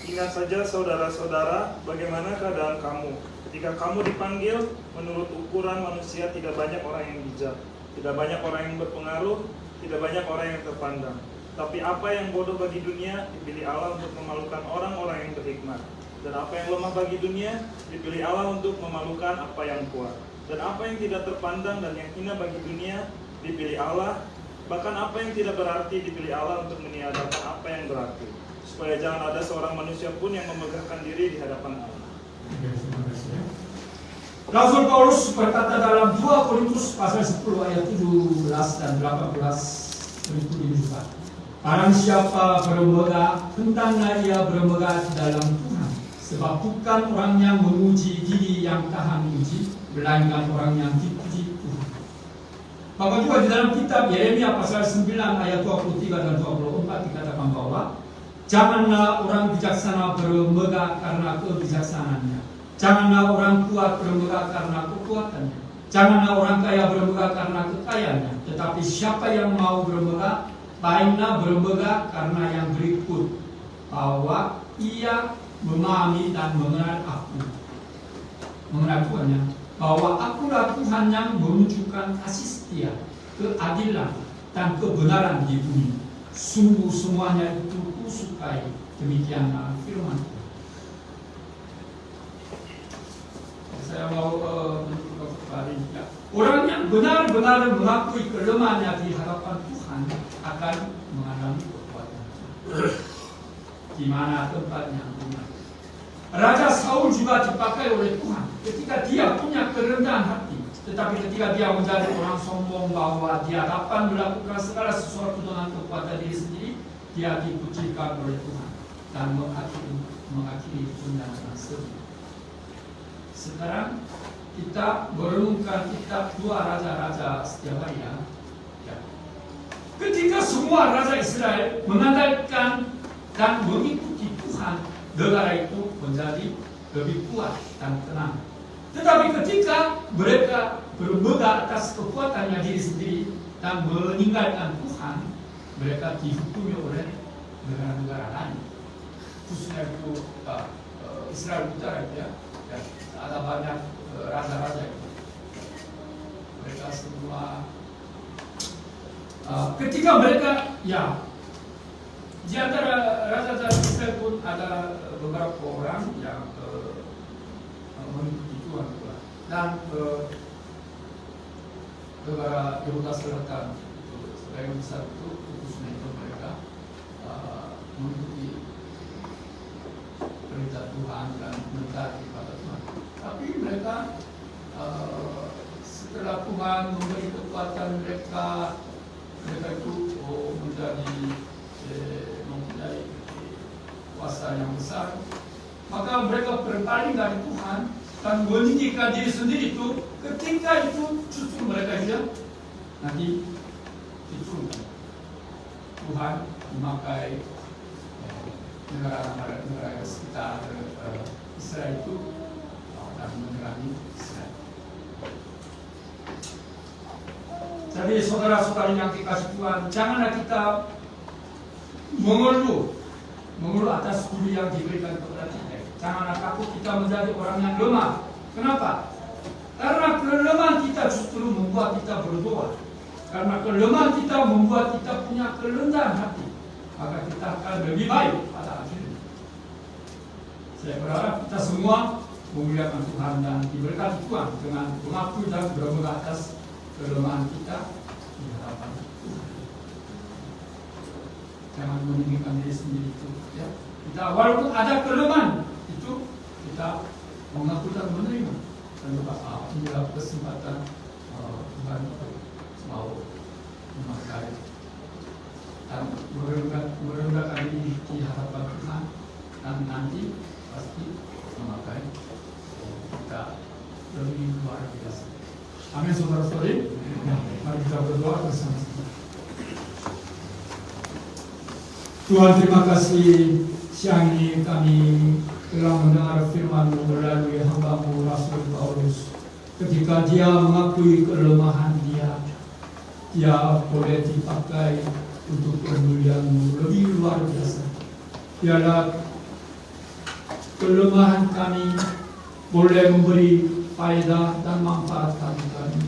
Ingat saja saudara-saudara, bagaimana keadaan kamu ketika kamu dipanggil. Menurut ukuran manusia tidak banyak orang yang bijak, tidak banyak orang yang berpengaruh, tidak banyak orang yang terpandang. Tapi apa yang bodoh bagi dunia dipilih Allah untuk memalukan orang-orang yang berhikmat. Dan apa yang lemah bagi dunia dipilih Allah untuk memalukan apa yang kuat. Dan apa yang tidak terpandang dan yang hina bagi dunia dipilih Allah. Bahkan apa yang tidak berarti dipilih Allah untuk meniadakan apa yang berarti, supaya jangan ada seorang manusia pun yang memegahkan diri di hadapan Allah. Rasul Paulus berkata dalam 2 Korintus pasal 10 ayat 17 dan 18 berikut ini juga. Barang siapa bermegah, hendaklah ia bermegah di dalam Tuhan. Sebab bukan orang yang memuji diri yang tahan uji, melainkan orang yang dipuji Tuhan. Bahkan juga di dalam kitab Yeremia pasal 9 ayat 23 dan 24 dikatakan bahwa janganlah orang bijaksana bermegah karena kebijaksanaannya. Janganlah orang kuat bermegah karena kekuatannya. Janganlah orang kaya bermegah karena kekayaannya. Tetapi siapa yang mau bermegah, baiklah bermegah karena yang berikut, bahwa ia memahami dan mengenal aku, mengenal Tuhannya, bahwa akulah Tuhan yang menunjukkan kasih setia, keadilan dan kebenaran di bumi. Sungguh semuanya itu kusukai. Demikianlah firman Tuhan. Saya mau menunjukkan kepada ini. Orang yang benar-benar mengakui kelemahannya di hadapan Tuhan akan mengalami kekuatan. Di mana tempatnya? Raja Saul juga dipakai oleh Tuhan ketika dia punya kerendahan hati. Tetapi ketika dia menjadi orang sombong bahwa dia dapat melakukan segala sesuatu dengan kekuatan diri sendiri, dia dikucilkan oleh Tuhan dan mengakhiri dunia dengan sedih. Sekarang kita merenungkan kitab 2 Raja-Raja setiap hari ya. Ketika semua raja Israel mengandalkan dan mengikuti Tuhan, negara itu menjadi lebih kuat dan tenang. Tetapi ketika mereka bermegah atas kekuatannya diri sendiri dan meninggalkan Tuhan, mereka dihukumi oleh negara-negara lain. Khususnya itu Israel Utara ya. Ada banyak raja-raja itu. Mereka semua ketika mereka ya di antara raja-raja Israel pun ada beberapa orang yang mengikuti Tuhan dan negara Yehuda Selatan yang besar itu khususnya itu mereka mengikuti perintah Tuhan dan mentaati kepada Tuhan. Tapi mereka setelah Tuhan memberi kekuatan mereka itu menjadi mempunyai kuasa yang besar, maka mereka berpaling dari Tuhan dan meninggikan diri sendiri itu. Ketika itu justru mereka nanti diturunkan. Tuhan memakai negara sekitar Israel itu dan menyerang Israel. Jadi saudara-saudari yang dikasih Tuhan, janganlah kita mengeluh atas budi yang diberikan kepada kita. Janganlah takut kita menjadi orang yang lemah. Kenapa? Karena kelemahan kita justru membuat kita berdoa. Karena kelemahan kita membuat kita punya kerendahan hati. Maka kita akan lebih baik pada akhirnya. Saya berharap kita semua memuliakan Tuhan dan diberkati Tuhan dengan mengakui dan bermegah atas kelemahan kita di hadapan Tuhan. Jangan meninggikan diri sendiri itu. Ya. Kita walaupun ada kelemahan itu kita mengaku dan menerima. Dan inilah kesempatan Tuhan mau memakai dan merendahkan diri di hadapan Tuhan dan nanti pasti memakai kita lebih luar biasa. Amin, saudara-saudari. Mari kita berdoa bersama-sama. Tuhan, terima kasih siang ini kami telah mendengar firman-Mu melalui hamba-Mu Rasul Paulus. Ketika dia mengakui kelemahan dia boleh dipakai untuk kemuliaan-Mu lebih luar biasa. Biarlah kelemahan kami boleh memberi faedah dan manfaat bagi kami.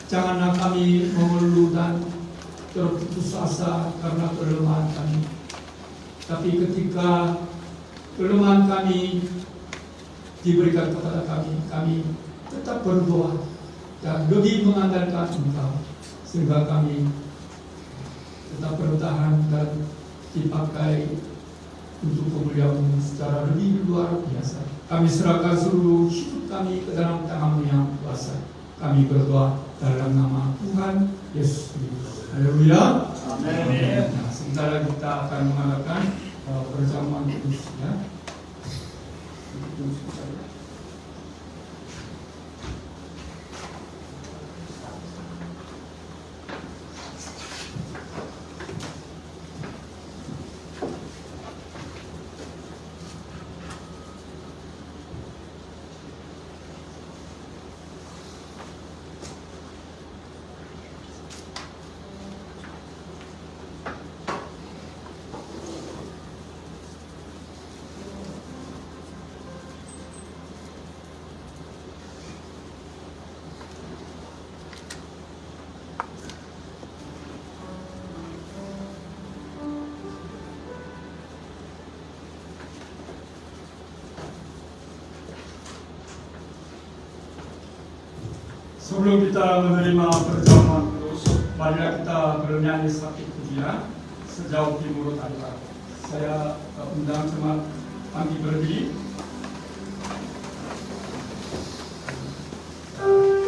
Janganlah kami mengeluh dan terputus asa karena kelemahan kami. Tapi ketika kelemahan kami diberikan kepada kami tetap berdoa dan lebih mengandalkan Engkau, sehingga kami tetap bertahan dan dipakai untuk kemuliaan-Mu secara lebih luar biasa. Kami serahkan seluruh hidup kami ke dalam tangan-Mu yang kuasa. Kami berdoa dalam nama Tuhan Yesus Kristus. Haleluya. Amin. Nah, sebentar kita akan mengadakan perjamuan kudus, ya. Sebelum kita menerima perjamuan kudus, marilah kita bernyanyi satu pujian sejauh timur adalah. Saya undang jemaat Anggi berdiri. Amin.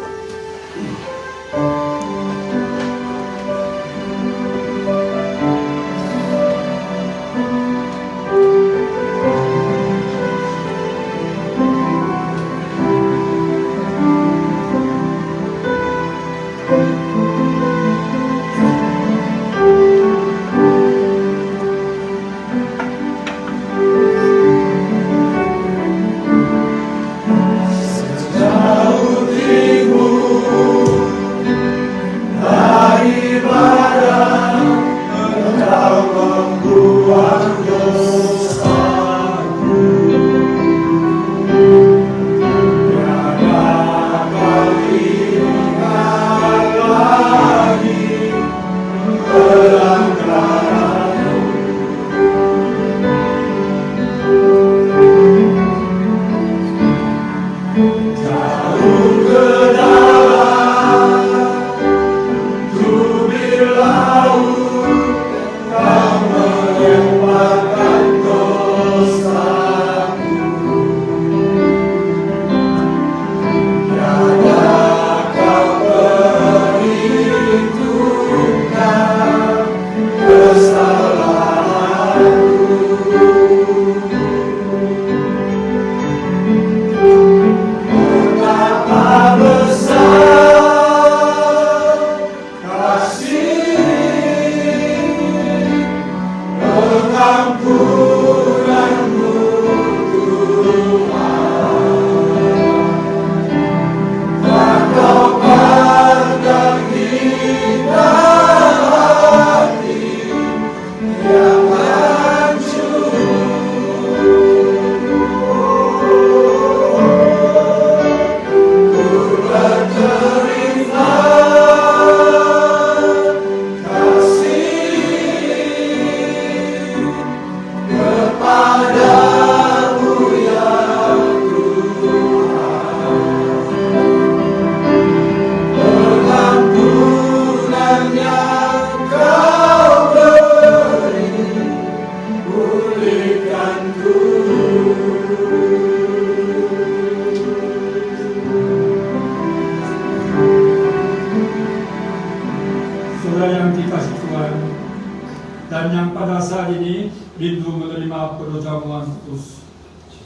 menerima perjamuan kudus.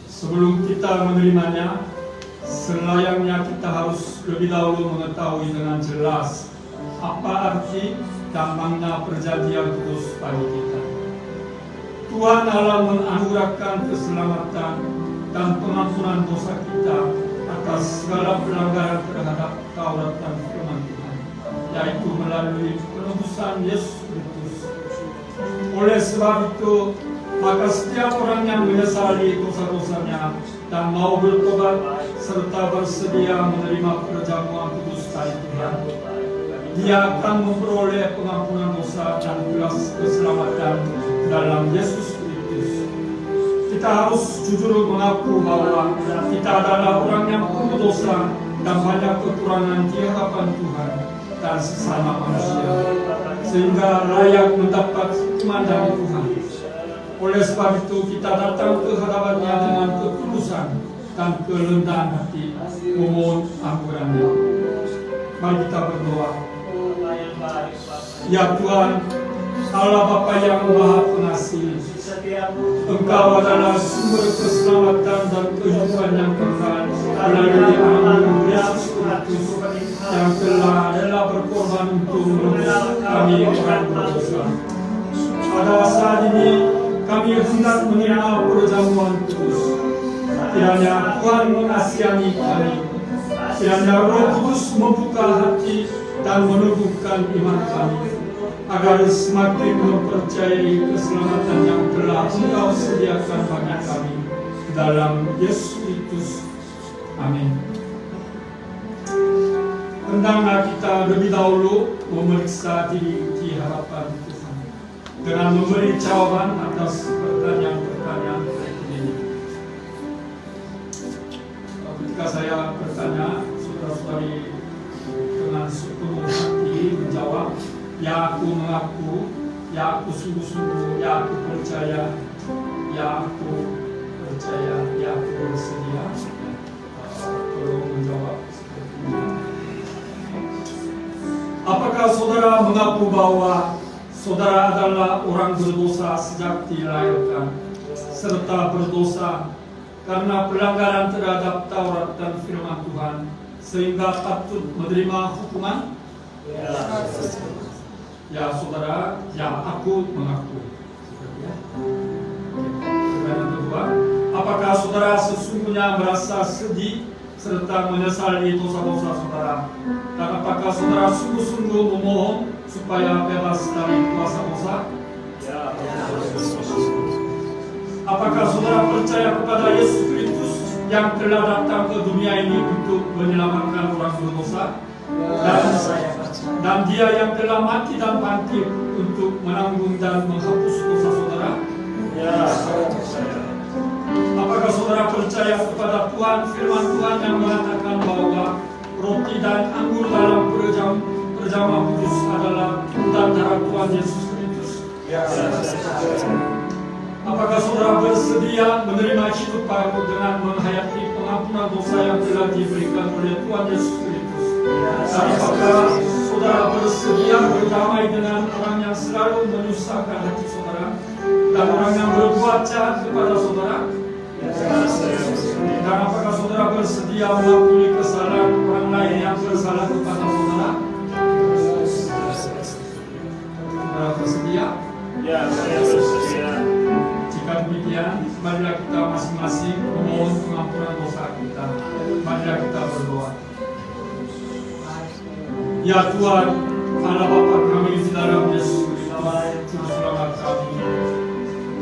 Sebelum kita menerimanya, selayaknya kita harus lebih dahulu mengetahui dengan jelas apa arti dan makna perjanjian kudus bagi kita. Tuhan Allah menganugerahkan keselamatan dan pengampunan dosa kita atas segala pelanggaran terhadap Taurat dan firman Tuhan, yaitu melalui penebusan Yesus Kristus. Oleh sebab itu, maka setiap orang yang menyesali dosa-dosanya dan mau bertobat serta bersedia menerima perjamuan kudus dari Tuhan, dia akan memperoleh pengampunan dosa dan keselamatan dalam Yesus Kristus. Kita harus jujur mengaku bahwa kita adalah orang yang penuh dosa dan banyak kekurangan di hadapan Tuhan dan sesama manusia, sehingga layak mendapat hukuman dari Tuhan. Oleh sebab itu kita datang ke hadapan-Nya dengan ketulusan dan kerendahan hati memohon anugerah-Nya. Mari kita berdoa. Ya Tuhan, Allah Bapa yang Maha Pengasih, Engkau adalah sumber keselamatan dan kehidupan yang kekal melalui anugerah Yesus Kristus yang telah rela berkorban untuk menebus kami orang berdosa. Pada saat ini kami hendak menerima perjamuan kudus. Kiranya Tuhan mengasihani kami. Kiranya Roh Kudus membuka hati dan meneguhkan iman kami, agar semakin mempercayai keselamatan yang telah Engkau sediakan bagi kami dalam Yesus Kristus. Amin. Hendaklah kita lebih dahulu memeriksa diri di hadapan Tuhan dengan memberi jawaban atas pertanyaan-pertanyaan berikut ini. Ketika saya bertanya, saudara-saudari dengan sepenuh hati menjawab, ya aku mengaku, ya aku sungguh-sungguh, ya aku percaya, ya aku percaya, ya aku bersedia. Tolong menjawab seperti ini. Apakah saudara mengaku bahwa saudara adalah orang berdosa sejak dilahirkan, serta berdosa karena pelanggaran terhadap Taurat dan firman Tuhan, sehingga patut menerima hukuman? Ya saudara, ya aku mengaku. Pertanyaan kedua, apakah saudara sesungguhnya merasa sedih serta menyesali dosa-dosa saudara? Dan apakah saudara sungguh-sungguh memohon supaya bebas dari kuasa dosa? Apakah saudara percaya kepada Yesus Kristus yang telah datang ke dunia ini untuk menyelamatkan orang berdosa? Dan Dia yang telah mati dan bangkit untuk menanggung dan menghapus dosa saudara? Apakah saudara percaya kepada Tuhan, firman Tuhan yang mengatakan bahwa roti dan anggur dalam perjamuan kudus adalah tubuh darah Tuhan Yesus Kristus? Apakah saudara bersedia menerima hidup baru dengan menghayati pengampunan dosa yang telah diberikan oleh Tuhan Yesus Kristus? Dan apakah saudara bersedia berdamai dengan orang yang selalu menyusahkan hati saudara dan orang yang berbuat jahat kepada saudara? Dan apakah saudara bersedia mengampuni kesalahan orang lain yang bersalah kepada saudara? Saudara bersedia? Ya, saya bersedia. Jika demikian, marilah kita masing-masing memohon pengampunan dosa kita. Marilah kita berdoa. Ya Tuhan, Allah Bapa kami di dalam Yesus Kristus, Juru Selamat kami.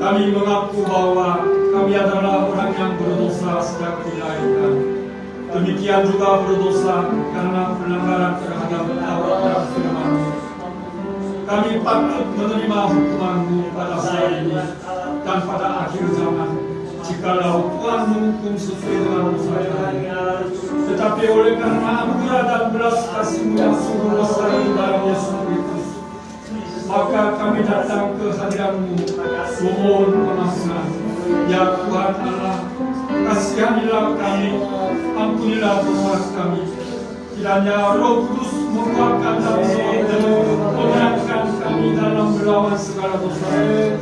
Kami mengaku bahwa kami adalah orang yang berdosa sejak dilahirkan. Demikian juga berdosa karena pelanggaran terhadap Taurat dan firman-Mu. Kami patut menerima hukuman-Mu pada saat ini dan pada akhir zaman, jikalau Tuhan menghukum sesuai dengan dosa kami. Tetapi oleh karena anugerah dan belas kasih-Mu yang sungguh besar di dalam Yesus Kristus, maka kami datang ke hadirat-Mu memohon pengampunan. Ya Tuhan Allah, kasihanilah kami, ampunilah dosa kami. Kiranya Roh Kudus menguatkan dan menguatkan kami kami dalam melawan segala dosa,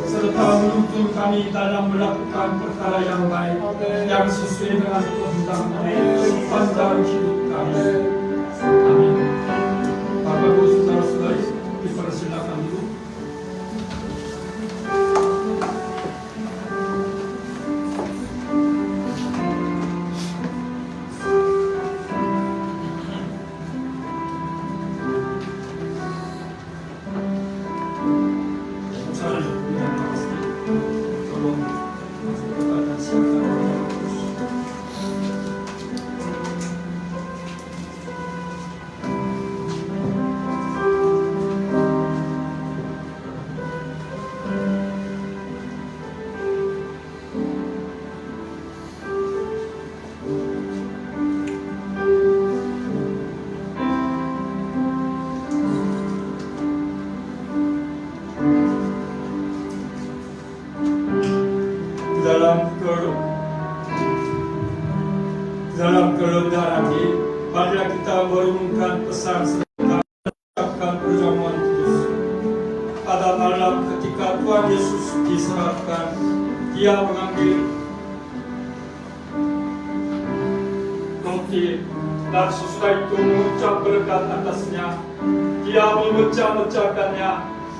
serta menuntun kami dalam melakukan perkara yang baik, yang sesuai dengan kehendak-Mu sepanjang hidup kami. Amin. Bapak Ibu saudara-saudari, dipersilakan dulu. Dalam kerendahan hati, marilah kita merenungkan pesan serta mengucapkan perjamuan kudus. Pada malam ketika Tuhan Yesus diserahkan, Dia mengambil roti dan sesudah itu mengucap berkat atasnya. Dia memecah-mecahkannya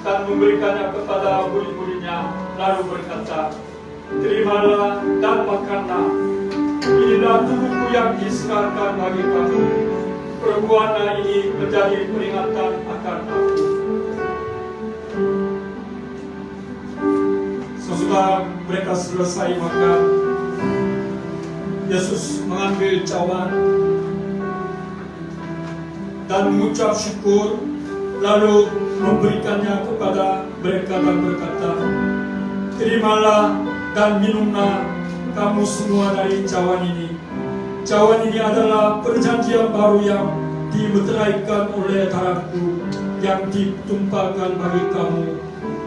dan memberikannya kepada murid-muridnya, lalu berkata, "Terimalah dan makanlah. Inilah tubuhku yang diserahkan bagi kamu. Perbuatanlah ini menjadi peringatan akan aku." Sesudah mereka selesai makan, Yesus mengambil cawan dan mengucap syukur, lalu memberikannya kepada mereka dan berkata, "Terimalah dan minumlah kamu semua dari cawan ini. Cawan ini adalah perjanjian baru yang dimeteraikan oleh darahku yang ditumpahkan bagi kamu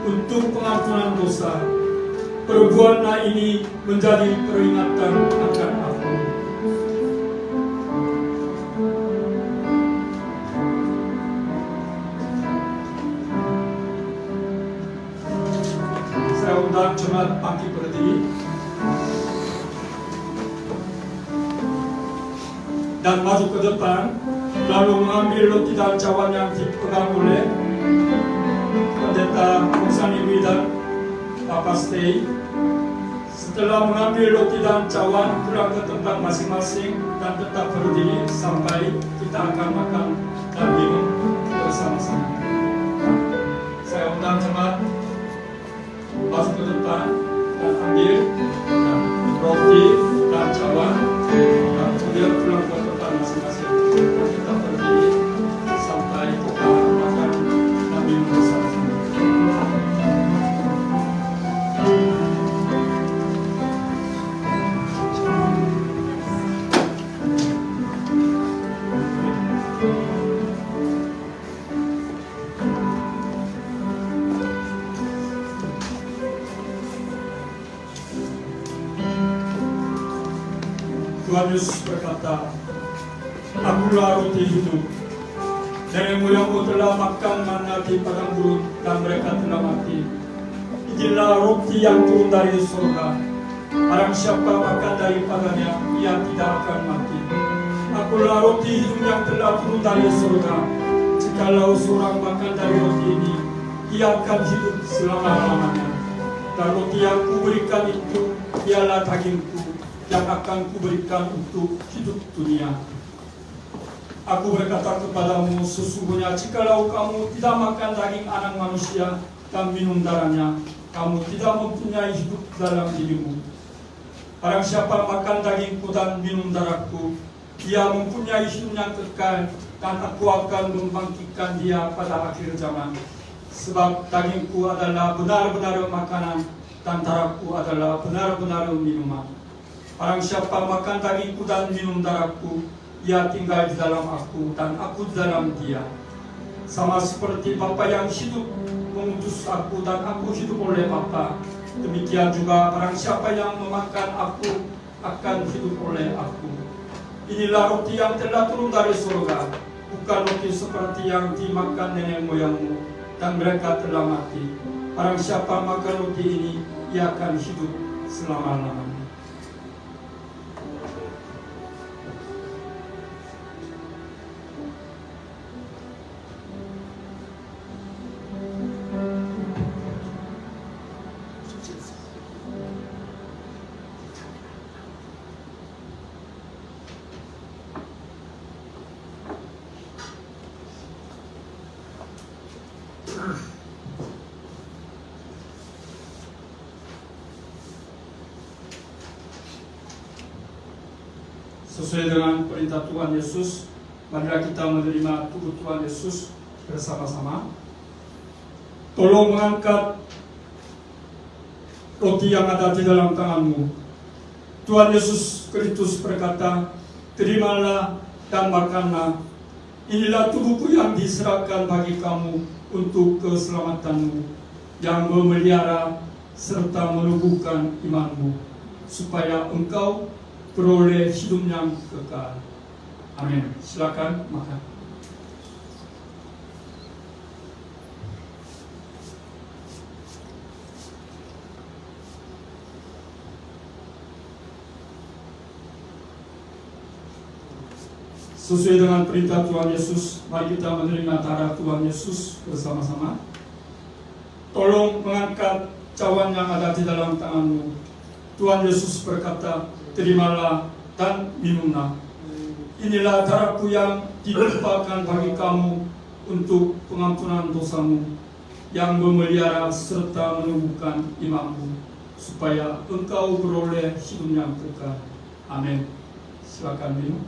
untuk pengampunan dosa. Perbuatanlah ini menjadi peringatan akan aku." Saya undang jemaat bangkit berdiri dan maju ke depan, lalu mengambil roti dan cawan yang dipegang oleh Pendeta Muksani dan Bapak Stay. Setelah mengambil roti dan cawan, pulang ke tempat masing-masing dan tetap berdiri sampai kita akan makan dan minum bersama-sama. Saya undang jemaat maju ke depan dan ambil roti dan cawan, dan kemudian pulang ke tempat masing-masing dan kita berdiri sampai kita makan dan minum bersama-sama. Tuhan Yesus berkata, "Akulah roti hidup. Nenek moyangmu telah makan manna di padang gurun dan mereka telah mati. Inilah roti yang turun dari surga. Barang siapa makan daripadanya, ia tidak akan mati. Akulah roti hidup yang telah turun dari surga. Jikalau seorang makan dari roti ini, ia akan hidup selama-lamanya. Dan roti yang kuberikan itu ialah dagingku yang akan kuberikan untuk hidup dunia. Aku berkata kepadamu, sesungguhnya jikalau kamu tidak makan daging anak manusia dan minum darahnya, kamu tidak mempunyai hidup dalam dirimu. Barang siapa makan dagingku dan minum darahku, dia mempunyai hidup yang kekal, dan aku akan membangkitkan dia pada akhir zaman. Sebab dagingku adalah benar-benar makanan, dan darahku adalah benar-benar minuman. Barang siapa makan dagingku dan minum darahku, ia tinggal di dalam aku dan aku di dalam dia. Sama seperti Bapa yang hidup mengutus aku dan aku hidup oleh Bapa, demikian juga barang siapa yang memakan aku akan hidup oleh aku. Inilah roti yang telah turun dari surga, bukan roti seperti yang dimakan nenek moyangmu, dan mereka telah mati. Barang siapa makan roti ini, ia akan hidup selama-lamanya. Sesuai dengan perintah Tuhan Yesus, marilah kita menerima tubuh Tuhan Yesus bersama-sama. Tolong mengangkat roti yang ada di dalam tanganmu. Tuhan Yesus Kristus berkata, terimalah dan makanlah. Inilah tubuhku yang diserahkan bagi kamu untuk keselamatanmu, yang memelihara serta menumbuhkan imanmu, supaya engkau beroleh hidup yang kekal. Amin. Silakan makan. Sesuai dengan perintah Tuhan Yesus, mari kita menerima darah Tuhan Yesus bersama-sama. Tolong mengangkat cawan yang ada di dalam tanganmu. Tuhan Yesus berkata, terimalah dan minumlah. Inilah darahku yang ditumpahkan bagi kamu untuk pengampunan dosamu, yang memelihara serta menumbuhkan imanmu, supaya engkau beroleh hidup yang kekal. Amin. Silakan minum.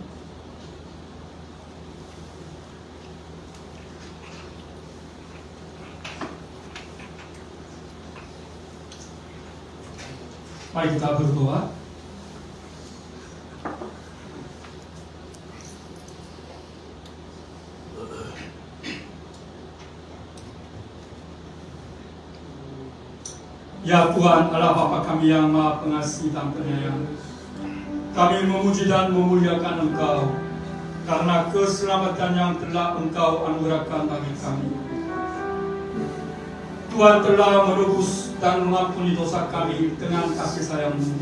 Mari kita berdoa. Ya Tuhan Allah Bapa kami yang Maha Pengasih dan Penyayang, kami memuji dan memuliakan Engkau karena keselamatan yang telah Engkau anugerahkan bagi kami. Tuhan telah menebus dan mengampuni dosa kami dengan kasih sayang-Mu,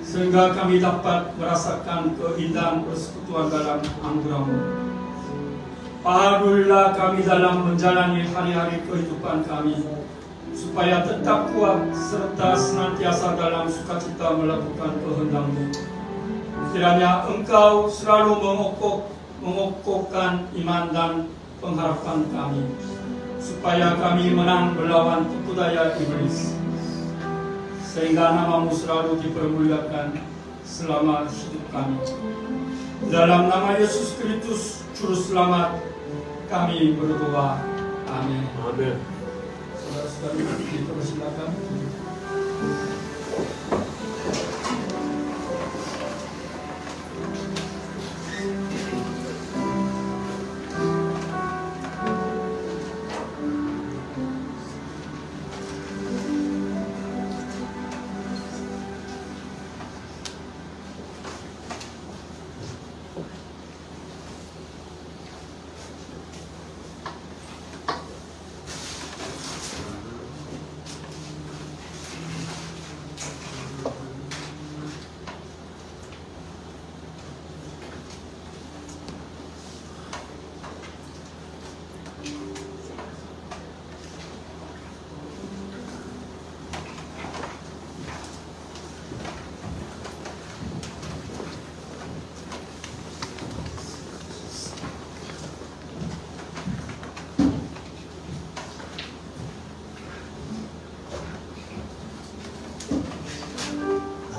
sehingga kami dapat merasakan keindahan persekutuan dalam anugerah-Mu. Alhamdulillah kami dalam menjalani hari-hari kehidupan kami, supaya tetap kuat serta senantiasa dalam sukacita melakukan kehendak-Mu. Kiranya Engkau selalu mengokohkan iman dan pengharapan kami, supaya kami menang melawan tipu daya iblis, sehingga nama-Mu selalu dipermuliakan selama hidup kami. Dalam nama Yesus Kristus Juru Selamat kami berdoa. Amin. Amin. Saudara-saudari, dipersilakan.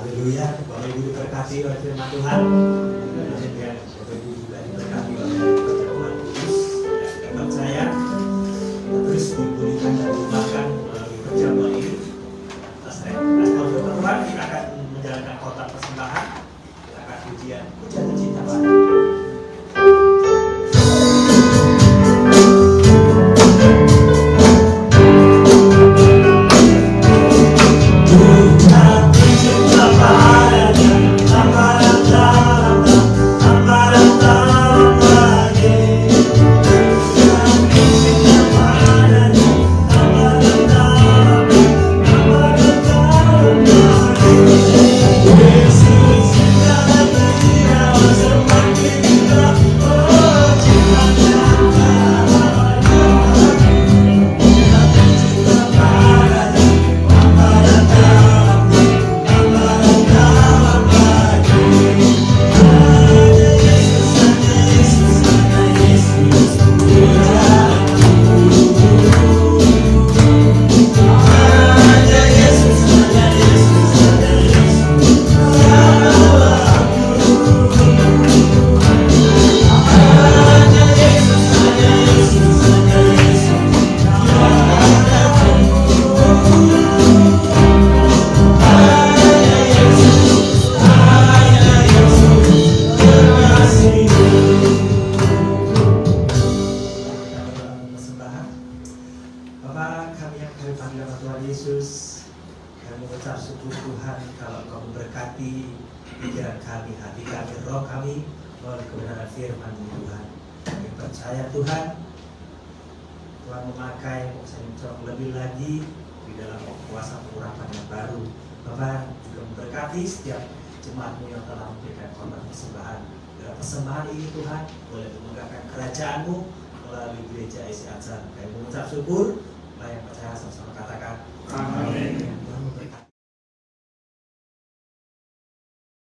Haleluya, Bapak Ibu diberkati oleh firman Tuhan. Dan Bapak Ibu juga diberkati oleh Tuhan Kudus. Dapat saya terus memulihkan dan mengubahkan melalui perjamuan ini. Atas Tuhan kita akan menjalankan khotbah persembahan. Kita akan pujian cinta Tuhan. Amaranta, Tuhan Kau memberkati pikiran kami, hati kami, roh kami melalui kebenaran firman Tuhan. Kami percaya Tuhan, Tuhan memakai saya mencoba lebih lagi di dalam kuasa pengurapan yang baru. Bapak juga memberkati setiap jemaat-Mu yang telah memberikan korban persembahan. Dalam persembahan ini Tuhan boleh memegang kerajaan-Mu melalui gereja IC Ansar. Kami mengucap syukur, yang percaya sama-sama katakan amin.